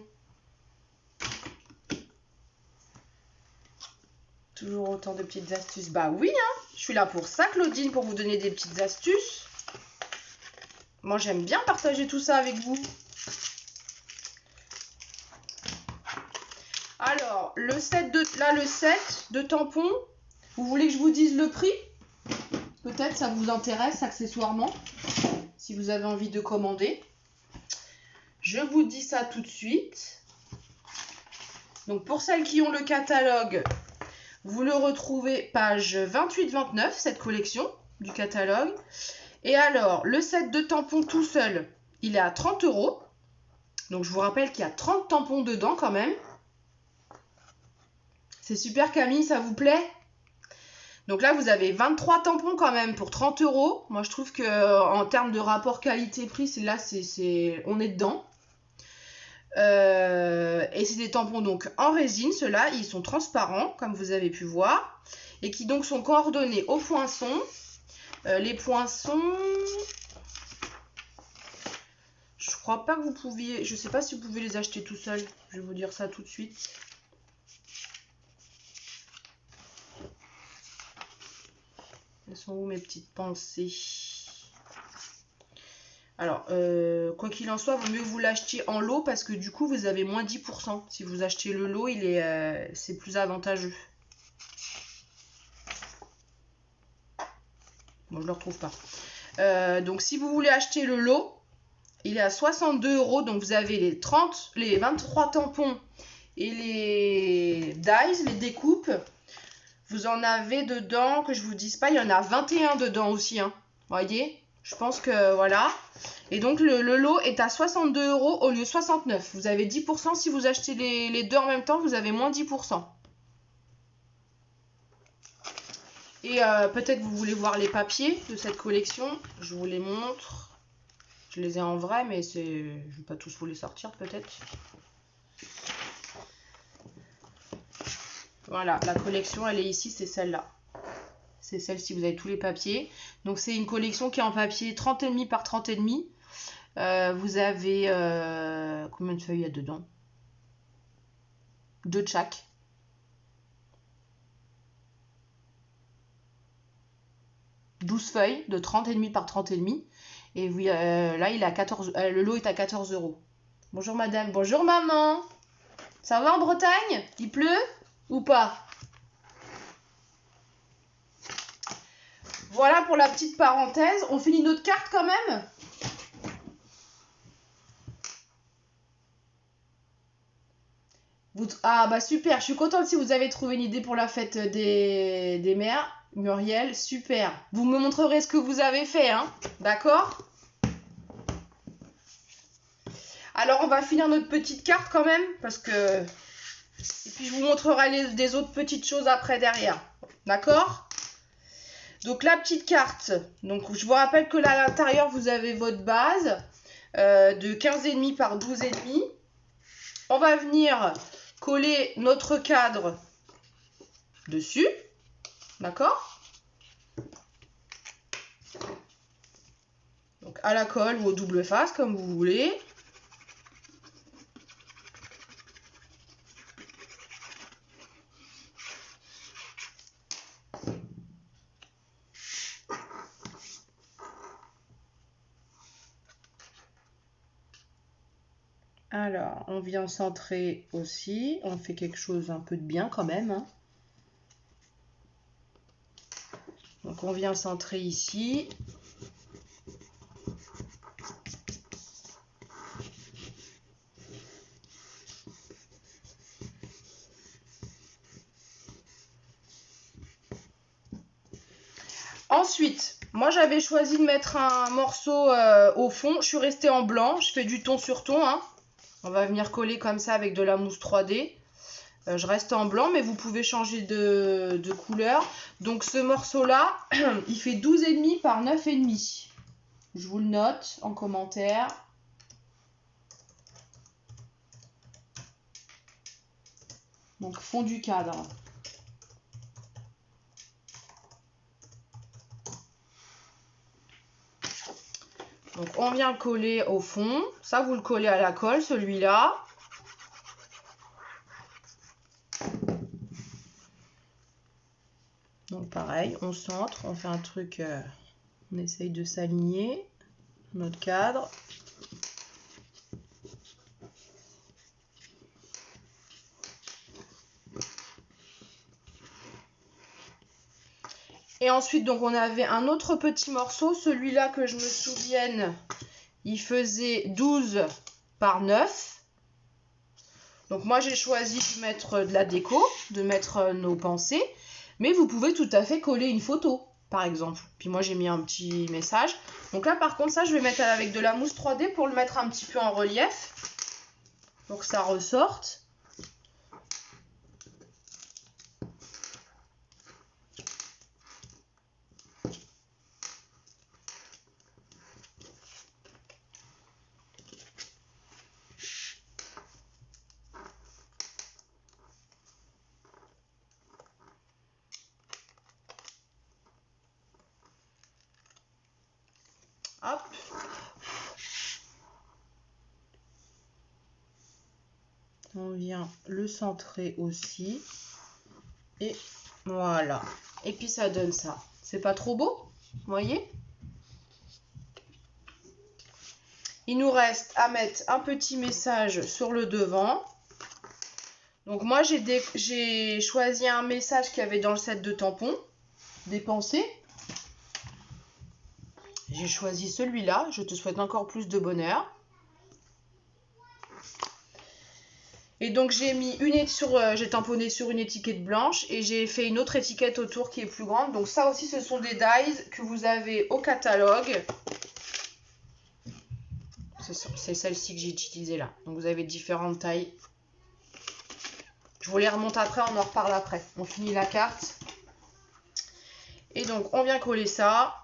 Toujours autant de petites astuces. Bah oui, hein, je suis là pour ça, Claudine, pour vous donner des petites astuces. Moi, j'aime bien partager tout ça avec vous. Alors, le set de tampons, vous voulez que je vous dise le prix? Peut-être ça vous intéresse accessoirement, si vous avez envie de commander. Je vous dis ça tout de suite. Donc, pour celles qui ont le catalogue, vous le retrouvez page 28-29, cette collection du catalogue. Et alors, le set de tampons tout seul, il est à 30 €. Donc, je vous rappelle qu'il y a 30 tampons dedans quand même. C'est super, Camille, ça vous plaît? Donc là, vous avez 23 tampons quand même pour 30 €. Moi, je trouve qu'en termes de rapport qualité-prix, là, on est dedans. Et c'est des tampons donc en résine, ceux-là, ils sont transparents, comme vous avez pu voir. Et qui donc sont coordonnés aux poinçons. Les poinçons... Je crois pas que vous pouviez... Je sais pas si vous pouvez les acheter tout seul. Je vais vous dire ça tout de suite. Elles sont où mes petites pensées? Alors, quoi qu'il en soit, vaut mieux que vous l'achetiez en lot parce que du coup, vous avez moins 10%. Si vous achetez le lot, c'est plus avantageux. Bon, je ne le retrouve pas. Donc, si vous voulez acheter le lot, il est à 62 €. Donc, vous avez les 23 tampons et les dies, les découpes. Vous en avez dedans, que je vous dise pas, il y en a 21 dedans aussi. Hein. Voyez? Je pense que voilà. Et donc le lot est à 62 € au lieu de 69. Vous avez 10% si vous achetez les deux en même temps, vous avez moins 10%. Et peut-être vous voulez voir les papiers de cette collection. Je vous les montre. Je les ai en vrai, mais je ne vais pas tous vous les sortir peut-être. Voilà, la collection, elle est ici, c'est celle-là. C'est celle-ci, vous avez tous les papiers. Donc c'est une collection qui est en papier 30,5 par 30,5. Vous avez combien de feuilles il y a dedans? 2 de chaque. « 12 feuilles de 30,5 par 30,5. Et oui, là, il est à 14, le lot est à 14 €. Bonjour madame, bonjour maman. Ça va en Bretagne? Il pleut ou pas? Voilà pour la petite parenthèse. On finit notre carte quand même? Ah bah super, je suis contente si vous avez trouvé une idée pour la fête des mères. Muriel, super. Vous me montrerez ce que vous avez fait, hein? D'accord? Alors on va finir notre petite carte quand même, parce que... Et puis je vous montrerai des autres petites choses après derrière. D'accord? Donc la petite carte, donc je vous rappelle que là à l'intérieur vous avez votre base de 15,5 par 12,5. On va venir coller notre cadre dessus. D'accord? Donc à la colle ou au double face comme vous voulez. Alors, on vient centrer aussi. On fait quelque chose un peu de bien quand même, hein. Donc on vient centrer ici. Ensuite, moi j'avais choisi de mettre un morceau au fond. Je suis restée en blanc. Je fais du ton sur ton, hein. On va venir coller comme ça avec de la mousse 3D. Je reste en blanc, mais vous pouvez changer de couleur. Donc ce morceau-là, il fait 12,5 par 9,5. Je vous le note en commentaire. Donc fond du cadre. Donc on vient le coller au fond. Ça, vous le collez à la colle, celui-là. Donc pareil, on centre, on fait un truc, on essaye de s'aligner, notre cadre. Et ensuite, donc on avait un autre petit morceau, celui-là que je me souvienne, il faisait 12 par 9. Donc moi j'ai choisi de mettre de la déco, de mettre nos pensées, mais vous pouvez tout à fait coller une photo, par exemple. Puis moi j'ai mis un petit message. Donc là par contre ça je vais mettre avec de la mousse 3D pour le mettre un petit peu en relief, pour que ça ressorte. Hop. On vient le centrer aussi. Et voilà. Et puis ça donne ça. C'est pas trop beau? Vous voyez? Il nous reste à mettre un petit message sur le devant. Donc moi j'ai choisi un message qu'il y avait dans le set de tampons. Des pensées. J'ai choisi celui-là. Je te souhaite encore plus de bonheur. Et donc j'ai mis j'ai tamponné sur une étiquette blanche et j'ai fait une autre étiquette autour qui est plus grande. Donc ça aussi ce sont des dies que vous avez au catalogue. c'est celle-ci que j'ai utilisée là. Donc vous avez différentes tailles. Je vous les remonte après, on en reparle après. On finit la carte. Et donc on vient coller ça.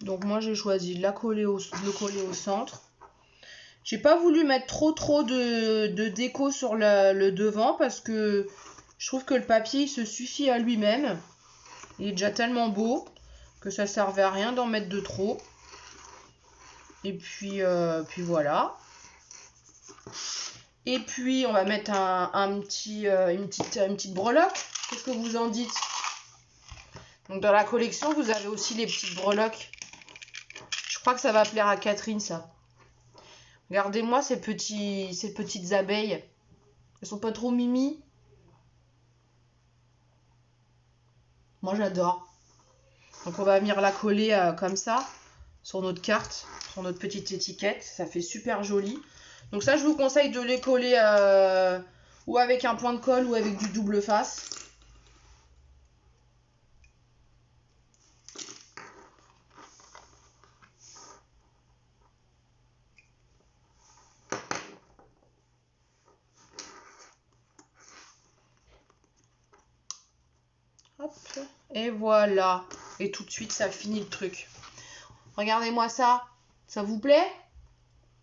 Donc moi j'ai choisi de le coller au centre. J'ai pas voulu mettre trop de déco sur le devant parce que je trouve que le papier il se suffit à lui-même. Il est déjà tellement beau que ça servait à rien d'en mettre de trop. Et puis voilà. Et puis on va mettre une petite breloque. Qu'est-ce que vous en dites? Donc dans la collection vous avez aussi les petites breloques. Je crois que ça va plaire à Catherine ça. Regardez-moi ces petites abeilles. Elles sont pas trop mimi. Moi j'adore. Donc on va venir la coller comme ça sur notre carte, sur notre petite étiquette. Ça fait super joli. Donc ça je vous conseille de les coller ou avec un point de colle ou avec du double face. Hop, et voilà. Et tout de suite, ça finit le truc. Regardez-moi ça. Ça vous plaît?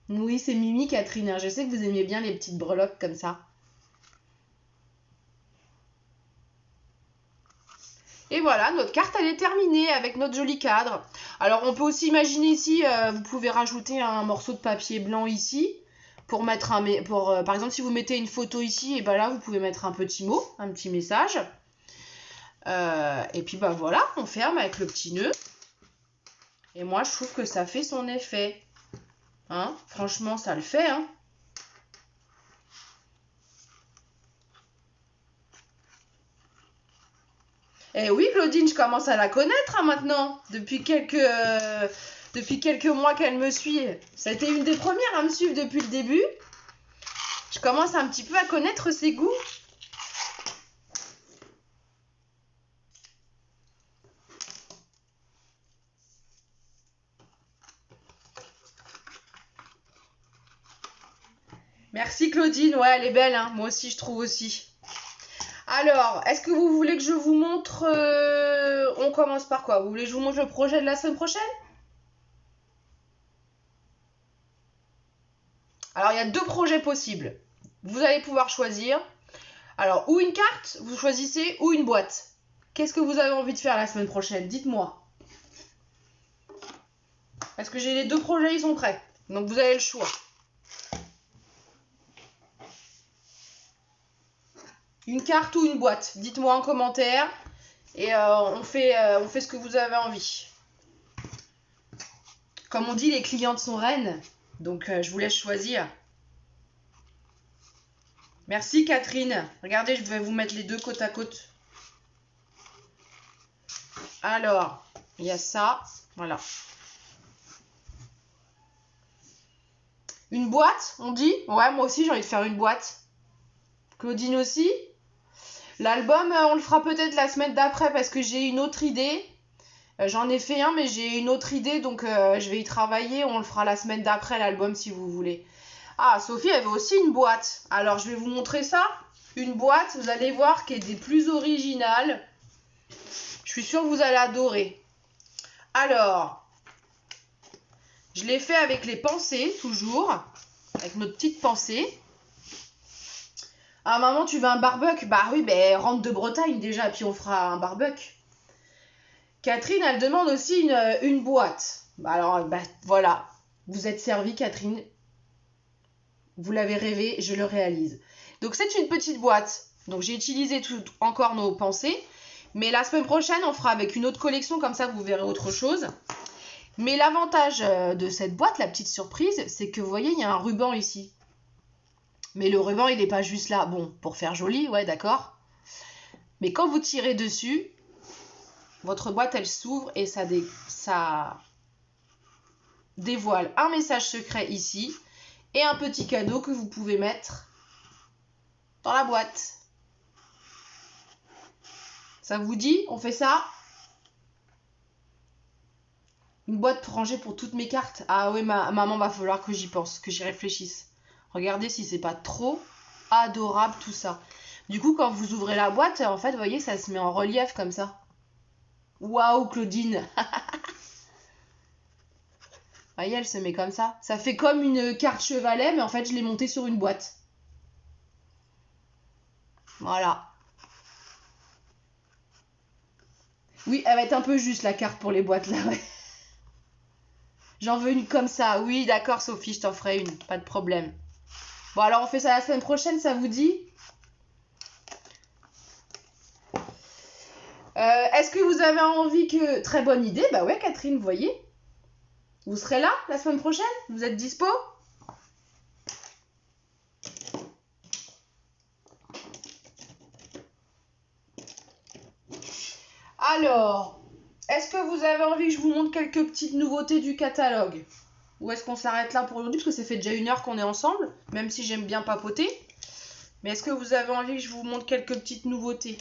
Oui, c'est Mimi, Catherine. Je sais que vous aimez bien les petites breloques comme ça. Et voilà, notre carte, elle est terminée avec notre joli cadre. Alors, on peut aussi imaginer ici, vous pouvez rajouter un morceau de papier blanc ici. Pour mettre par exemple, si vous mettez une photo ici, et ben là, vous pouvez mettre un petit mot, un petit message. Et puis bah voilà, on ferme avec le petit nœud. Et moi je trouve que ça fait son effet. Hein, franchement ça le fait. Hein. Et oui Claudine, je commence à la connaître hein, maintenant. Depuis quelques mois qu'elle me suit. Ça a été une des premières à me suivre depuis le début. Je commence un petit peu à connaître ses goûts. Merci Claudine, ouais elle est belle, hein. Moi aussi je trouve aussi. Alors, est-ce que vous voulez que je vous montre... on commence par quoi? Vous voulez que je vous montre le projet de la semaine prochaine? Alors, il y a deux projets possibles. Vous allez pouvoir choisir. Alors, ou une carte, vous choisissez, ou une boîte. Qu'est-ce que vous avez envie de faire la semaine prochaine? Dites-moi. Parce que j'ai les deux projets, ils sont prêts. Donc, vous avez le choix. Une carte ou une boîte? Dites-moi en commentaire. Et on fait ce que vous avez envie. Comme on dit, les clientes sont reines. Donc, je vous laisse choisir. Merci Catherine. Regardez, je vais vous mettre les deux côte à côte. Alors, il y a ça. Voilà. Une boîte, on dit? Ouais, moi aussi, j'ai envie de faire une boîte. Claudine aussi. L'album, on le fera peut-être la semaine d'après parce que j'ai une autre idée. J'en ai fait un, mais j'ai une autre idée, donc je vais y travailler. On le fera la semaine d'après, l'album, si vous voulez. Ah, Sophie, elle veut aussi une boîte. Alors, je vais vous montrer ça. Une boîte, vous allez voir, qui est des plus originales. Je suis sûre que vous allez adorer. Alors, je l'ai fait avec les pensées, toujours. Avec notre petite pensée. Ah, maman, tu veux un barbecue? Bah oui, ben rentre de Bretagne déjà, puis on fera un barbecue. Catherine, elle demande aussi une boîte. Bah alors, bah voilà. Vous êtes servie, Catherine. Vous l'avez rêvé, je le réalise. Donc, c'est une petite boîte. Donc, j'ai utilisé encore nos pensées. Mais la semaine prochaine, on fera avec une autre collection. Comme ça, vous verrez autre chose. Mais l'avantage de cette boîte, la petite surprise, c'est que vous voyez, il y a un ruban ici. Mais le ruban, il n'est pas juste là. Bon, pour faire joli, ouais, d'accord. Mais quand vous tirez dessus, votre boîte, elle s'ouvre et ça dévoile un message secret ici et un petit cadeau que vous pouvez mettre dans la boîte. Ça vous dit? On fait ça? Une boîte pour ranger pour toutes mes cartes. Ah ouais, maman, va falloir que j'y pense, que j'y réfléchisse. Regardez si c'est pas trop adorable tout ça. Du coup, quand vous ouvrez la boîte, en fait, vous voyez, ça se met en relief comme ça. Waouh, Claudine! Vous voyez, elle se met comme ça. Ça fait comme une carte chevalet, mais en fait, je l'ai montée sur une boîte. Voilà. Oui, elle va être un peu juste, la carte pour les boîtes, là, ouais. J'en veux une comme ça. Oui, d'accord, Sophie, je t'en ferai une. Pas de problème. Bon, alors, on fait ça la semaine prochaine, ça vous dit? Est-ce que vous avez envie que... Très bonne idée, bah ouais, Catherine, vous voyez. Vous serez là, la semaine prochaine? Vous êtes dispo? Alors, est-ce que vous avez envie que je vous montre quelques petites nouveautés du catalogue? Ou est-ce qu'on s'arrête là pour aujourd'hui? Parce que ça fait déjà 1 heure qu'on est ensemble, même si j'aime bien papoter. Mais est-ce que vous avez envie que je vous montre quelques petites nouveautés?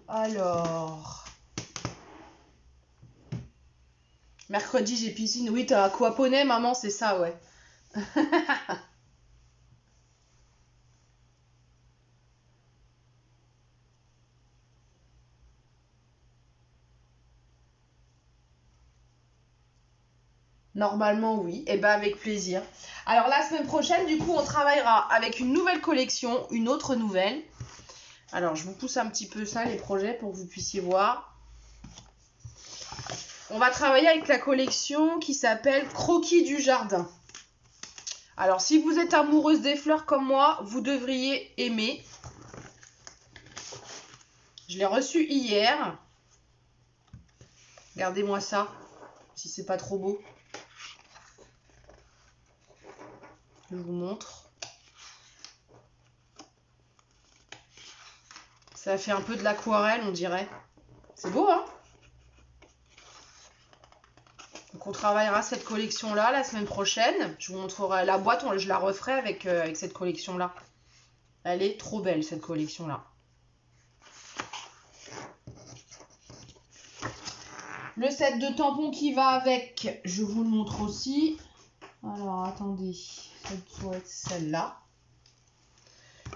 Alors... Mercredi, j'ai piscine. Oui, t'as aquaponé, maman, c'est ça, ouais. Normalement, oui. Et ben avec plaisir. Alors, la semaine prochaine, du coup, on travaillera avec une nouvelle collection, une autre nouvelle. Alors, je vous pousse un petit peu ça, les projets, pour que vous puissiez voir. On va travailler avec la collection qui s'appelle Croquis du jardin. Alors, si vous êtes amoureuse des fleurs comme moi, vous devriez aimer. Je l'ai reçu hier. Regardez-moi ça, si c'est pas trop beau. Je vous montre. Ça fait un peu de l'aquarelle, on dirait. C'est beau, hein? Donc on travaillera cette collection-là la semaine prochaine. Je vous montrerai la boîte, je la referai avec cette collection-là. Elle est trop belle, cette collection-là. Le set de tampons qui va avec, je vous le montre aussi. Alors, attendez, ça doit être celle-là.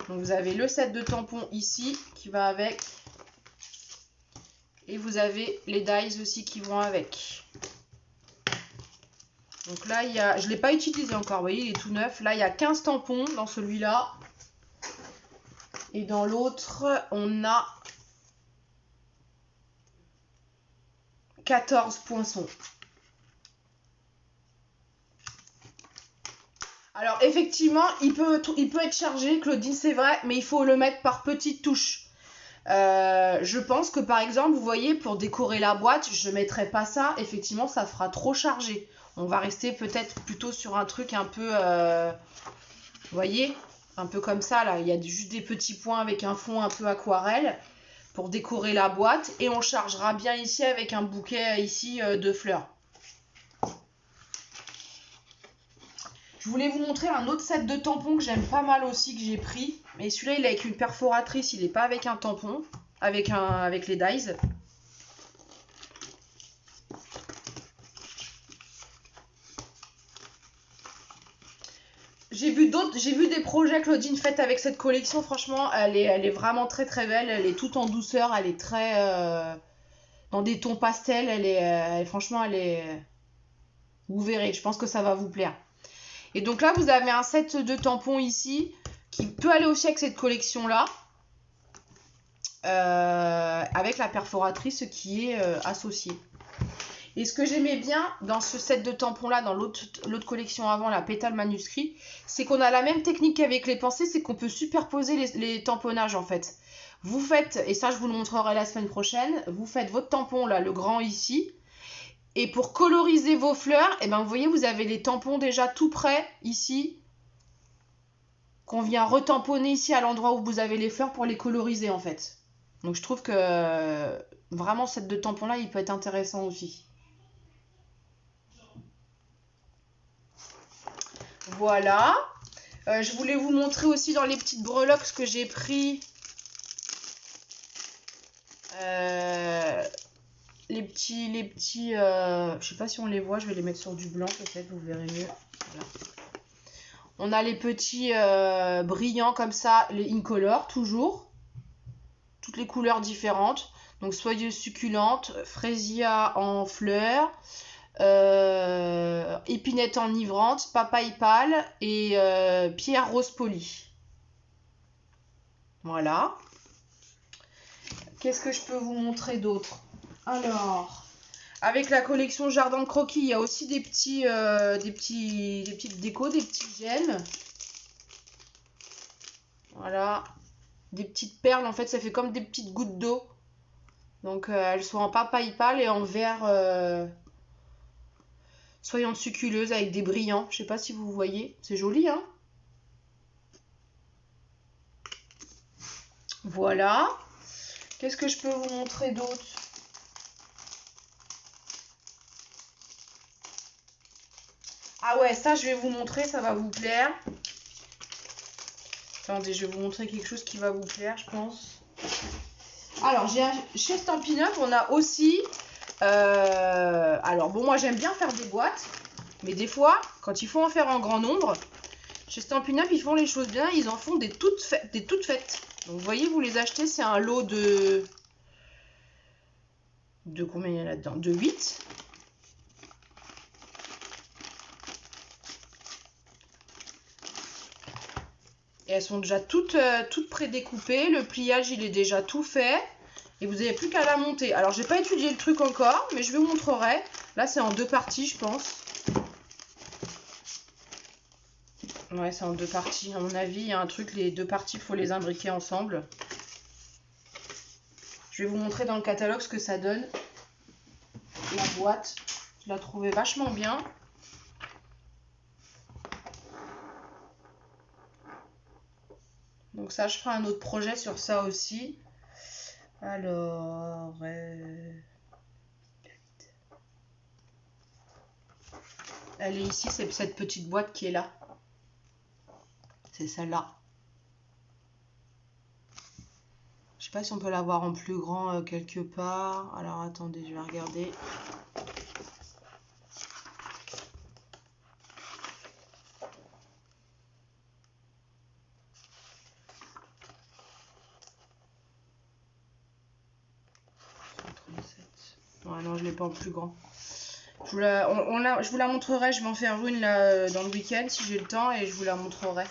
Donc, vous avez le set de tampons ici qui va avec. Et vous avez les dies aussi qui vont avec. Donc là, il y a, je ne l'ai pas utilisé encore, vous voyez, il est tout neuf. Là, il y a 15 tampons dans celui-là. Et dans l'autre, on a 14 poinçons. Alors, effectivement, il peut être chargé, Claudine, c'est vrai, mais il faut le mettre par petites touches. Je pense que, par exemple, vous voyez, pour décorer la boîte, je ne mettrai pas ça. Effectivement, ça fera trop chargé. On va rester peut-être plutôt sur un truc un peu... vous voyez, un peu comme ça, là. Il y a juste des petits points avec un fond un peu aquarelle pour décorer la boîte. Et on chargera bien ici avec un bouquet ici de fleurs. Je voulais vous montrer un autre set de tampons que j'aime pas mal aussi, que j'ai pris. Mais celui-là, il est avec une perforatrice, il n'est pas avec un tampon, avec les dies. J'ai vu des projets, Claudine, faits avec cette collection. Franchement, elle est vraiment très très belle. Elle est toute en douceur, elle est très... dans des tons pastels. Franchement, elle est... Vous verrez, je pense que ça va vous plaire. Et donc là, vous avez un set de tampons ici qui peut aller aussi avec cette collection-là. Avec la perforatrice qui est associée. Et ce que j'aimais bien dans ce set de tampons-là, dans l'autre collection avant, la pétale manuscrit, c'est qu'on a la même technique qu'avec les pensées, c'est qu'on peut superposer les tamponnages en fait. Vous faites, et ça je vous le montrerai la semaine prochaine, vous faites votre tampon là, le grand ici, et pour coloriser vos fleurs, et ben vous voyez, vous avez les tampons déjà tout prêts ici, qu'on vient retamponner ici à l'endroit où vous avez les fleurs pour les coloriser en fait. Donc je trouve que vraiment ce set de tampons là, il peut être intéressant aussi. Voilà. Je voulais vous montrer aussi dans les petites breloques que j'ai pris. Les petits, je sais pas si on les voit, je vais les mettre sur du blanc peut-être, vous verrez mieux. Voilà. On a les petits brillants comme ça, les Incolor toujours. Toutes les couleurs différentes. Donc soyeuse succulente, fraisia en fleurs, épinette enivrante, papaye pâle et pierre rose polie. Voilà. Qu'est-ce que je peux vous montrer d'autre? Alors, avec la collection Jardin de Croquis, il y a aussi des petites décos, des petits gemmes. Voilà. Des petites perles, en fait, ça fait comme des petites gouttes d'eau. Donc, elles sont en papaye pâle et en vert soyante succuleuse avec des brillants. Je sais pas si vous voyez. C'est joli, hein? Voilà. Qu'est-ce que je peux vous montrer d'autre? Ah ouais, ça je vais vous montrer, ça va vous plaire. Attendez, je vais vous montrer quelque chose qui va vous plaire, je pense. Alors, chez Stampin' Up, on a aussi... alors, bon, moi j'aime bien faire des boîtes. Mais des fois, quand il faut en faire en grand nombre, chez Stampin' Up, ils font les choses bien. Ils en font des toutes faites. Donc, vous voyez, vous les achetez, c'est un lot de... De combien il y en a là-dedans? De 8. Et elles sont déjà toutes prédécoupées. Le pliage, il est déjà tout fait. Et vous n'avez plus qu'à la monter. Alors, j'ai pas étudié le truc encore, mais je vous montrerai. Là, c'est en 2 parties, je pense. Ouais, c'est en 2 parties. À mon avis, il y a un truc, les 2 parties, il faut les imbriquer ensemble. Je vais vous montrer dans le catalogue ce que ça donne. La boîte, je la trouvais vachement bien. Donc ça, je ferai un autre projet sur ça aussi. Alors... elle est ici, c'est cette petite boîte qui est là. C'est celle-là. Je sais pas si on peut la voir en plus grand quelque part. Alors attendez, je vais regarder. Ouais, non, je l'ai pas en plus grand. Je vous la montrerai, je vais en faire une là, dans le week-end si j'ai le temps et je vous la montrerai.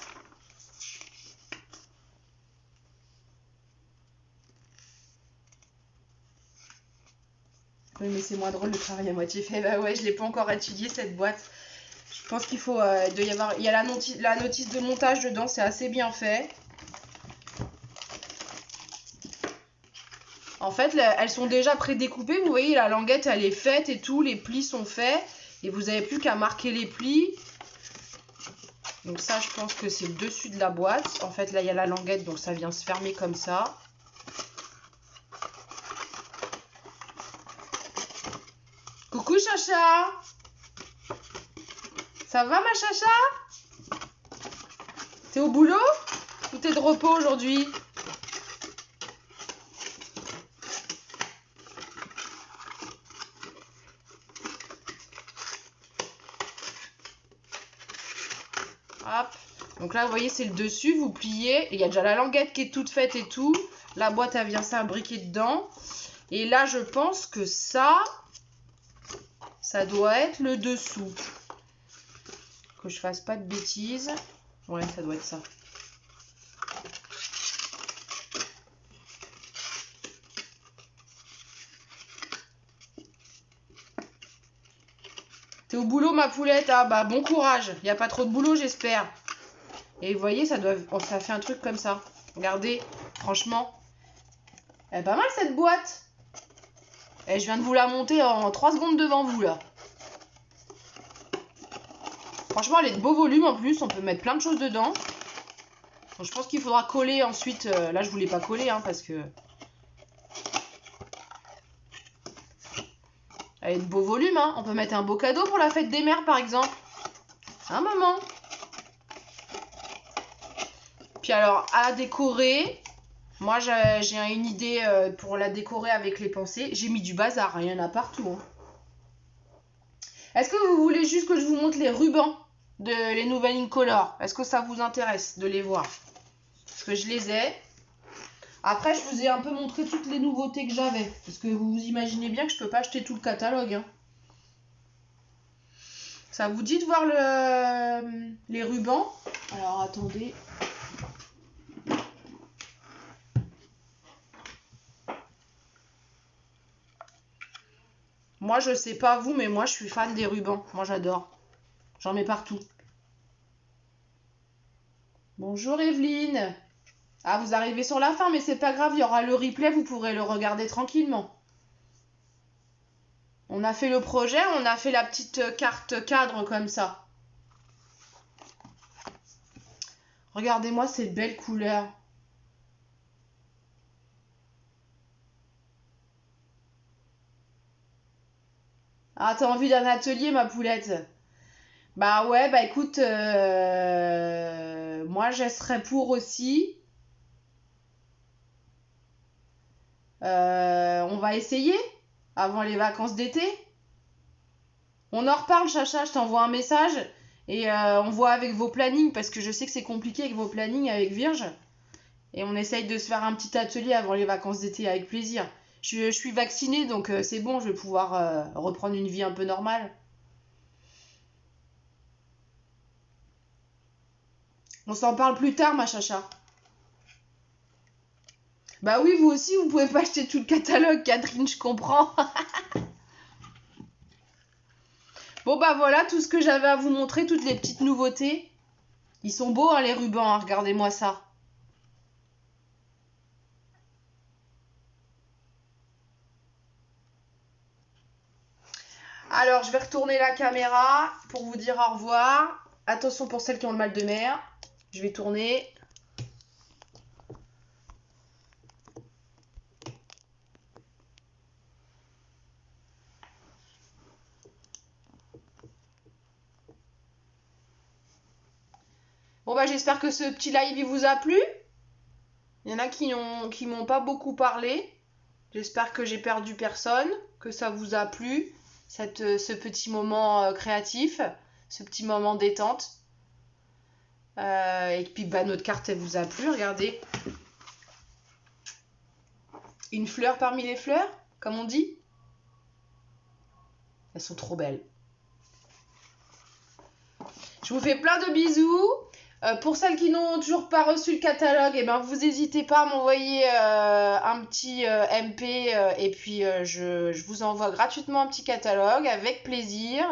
Oui, mais c'est moins drôle de travailler à moitié fait. Bah ouais, je l'ai pas encore étudié cette boîte. Je pense qu'il faut il y a la notice de montage dedans, c'est assez bien fait. En fait, là, elles sont déjà prédécoupées. Vous voyez, la languette, elle est faite et tout. Les plis sont faits. Et vous n'avez plus qu'à marquer les plis. Donc ça, je pense que c'est le dessus de la boîte. En fait, là, il y a la languette, donc ça vient se fermer comme ça. Coucou, Chacha! Ça va, ma Chacha? T'es au boulot? Ou t'es de repos aujourd'hui? Hop. Donc là, vous voyez, c'est le dessus, vous pliez. Et il y a déjà la languette qui est toute faite et tout. La boîte, elle vient s'imbriquer dedans. Et là, je pense que ça doit être le dessous. Que je fasse pas de bêtises. Ouais, ça doit être ça. T'es au boulot, ma poulette? Ah bah bon courage. Il n'y a pas trop de boulot, j'espère. Et vous voyez, ça fait un truc comme ça. Regardez, franchement. Elle est pas mal cette boîte. Et je viens de vous la monter en 3 secondes devant vous là. Franchement, elle est de beau volume en plus. On peut mettre plein de choses dedans. Donc, je pense qu'il faudra coller ensuite. Là, je voulais pas coller hein, parce que... elle est de beau volume. Hein. On peut mettre un beau cadeau pour la fête des mères par exemple. Hein, maman? Puis alors, à décorer, moi j'ai une idée pour la décorer avec les pensées. J'ai mis du bazar, il y en a partout. Hein. Est-ce que vous voulez juste que je vous montre les rubans de les nouvelles Incolor? Est-ce que ça vous intéresse de les voir? Parce que je les ai. Après, je vous ai un peu montré toutes les nouveautés que j'avais. Parce que vous imaginez bien que je peux pas acheter tout le catalogue. Hein. Ça vous dit de voir les rubans? Alors, attendez. Moi, je sais pas vous, mais moi, je suis fan des rubans. Moi, j'adore. J'en mets partout. Bonjour Evelyne. Ah, vous arrivez sur la fin, mais c'est pas grave, il y aura le replay, vous pourrez le regarder tranquillement. On a fait le projet, on a fait la petite carte cadre comme ça. Regardez-moi ces belles couleurs. Ah, t'as envie d'un atelier, ma poulette? Bah ouais, bah écoute, moi je serais pour aussi. On va essayer avant les vacances d'été. On en reparle, Chacha, je t'envoie un message et on voit avec vos plannings parce que je sais que c'est compliqué avec vos plannings avec Virge. Et on essaye de se faire un petit atelier avant les vacances d'été avec plaisir. Je suis vaccinée donc c'est bon, je vais pouvoir reprendre une vie un peu normale. On s'en parle plus tard, ma Chacha. Bah oui, vous aussi, vous pouvez pas acheter tout le catalogue, Catherine, je comprends. Bon bah voilà, tout ce que j'avais à vous montrer, toutes les petites nouveautés. Ils sont beaux, hein, les rubans, hein, regardez-moi ça. Alors, je vais retourner la caméra pour vous dire au revoir. Attention pour celles qui ont le mal de mer. Je vais tourner. Bon bah j'espère que ce petit live il vous a plu. Il y en a qui m'ont pas beaucoup parlé. J'espère que j'ai perdu personne, que ça vous a plu, ce petit moment créatif, ce petit moment détente. Et puis bah notre carte elle vous a plu, regardez. Une fleur parmi les fleurs, comme on dit. Elles sont trop belles. Je vous fais plein de bisous. Pour celles qui n'ont toujours pas reçu le catalogue, eh ben, vous n'hésitez pas à m'envoyer un petit MP et puis je vous envoie gratuitement un petit catalogue avec plaisir.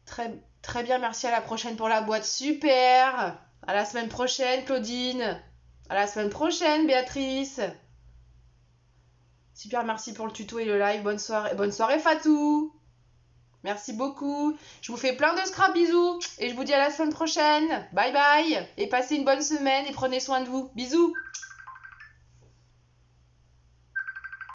Très, très bien, merci, à la prochaine pour la boîte. Super. À la semaine prochaine, Claudine. À la semaine prochaine, Béatrice. Super, merci pour le tuto et le live. Bonne soirée Fatou. Merci beaucoup. Je vous fais plein de scrap bisous et je vous dis à la semaine prochaine. Bye bye et passez une bonne semaine et prenez soin de vous. Bisous.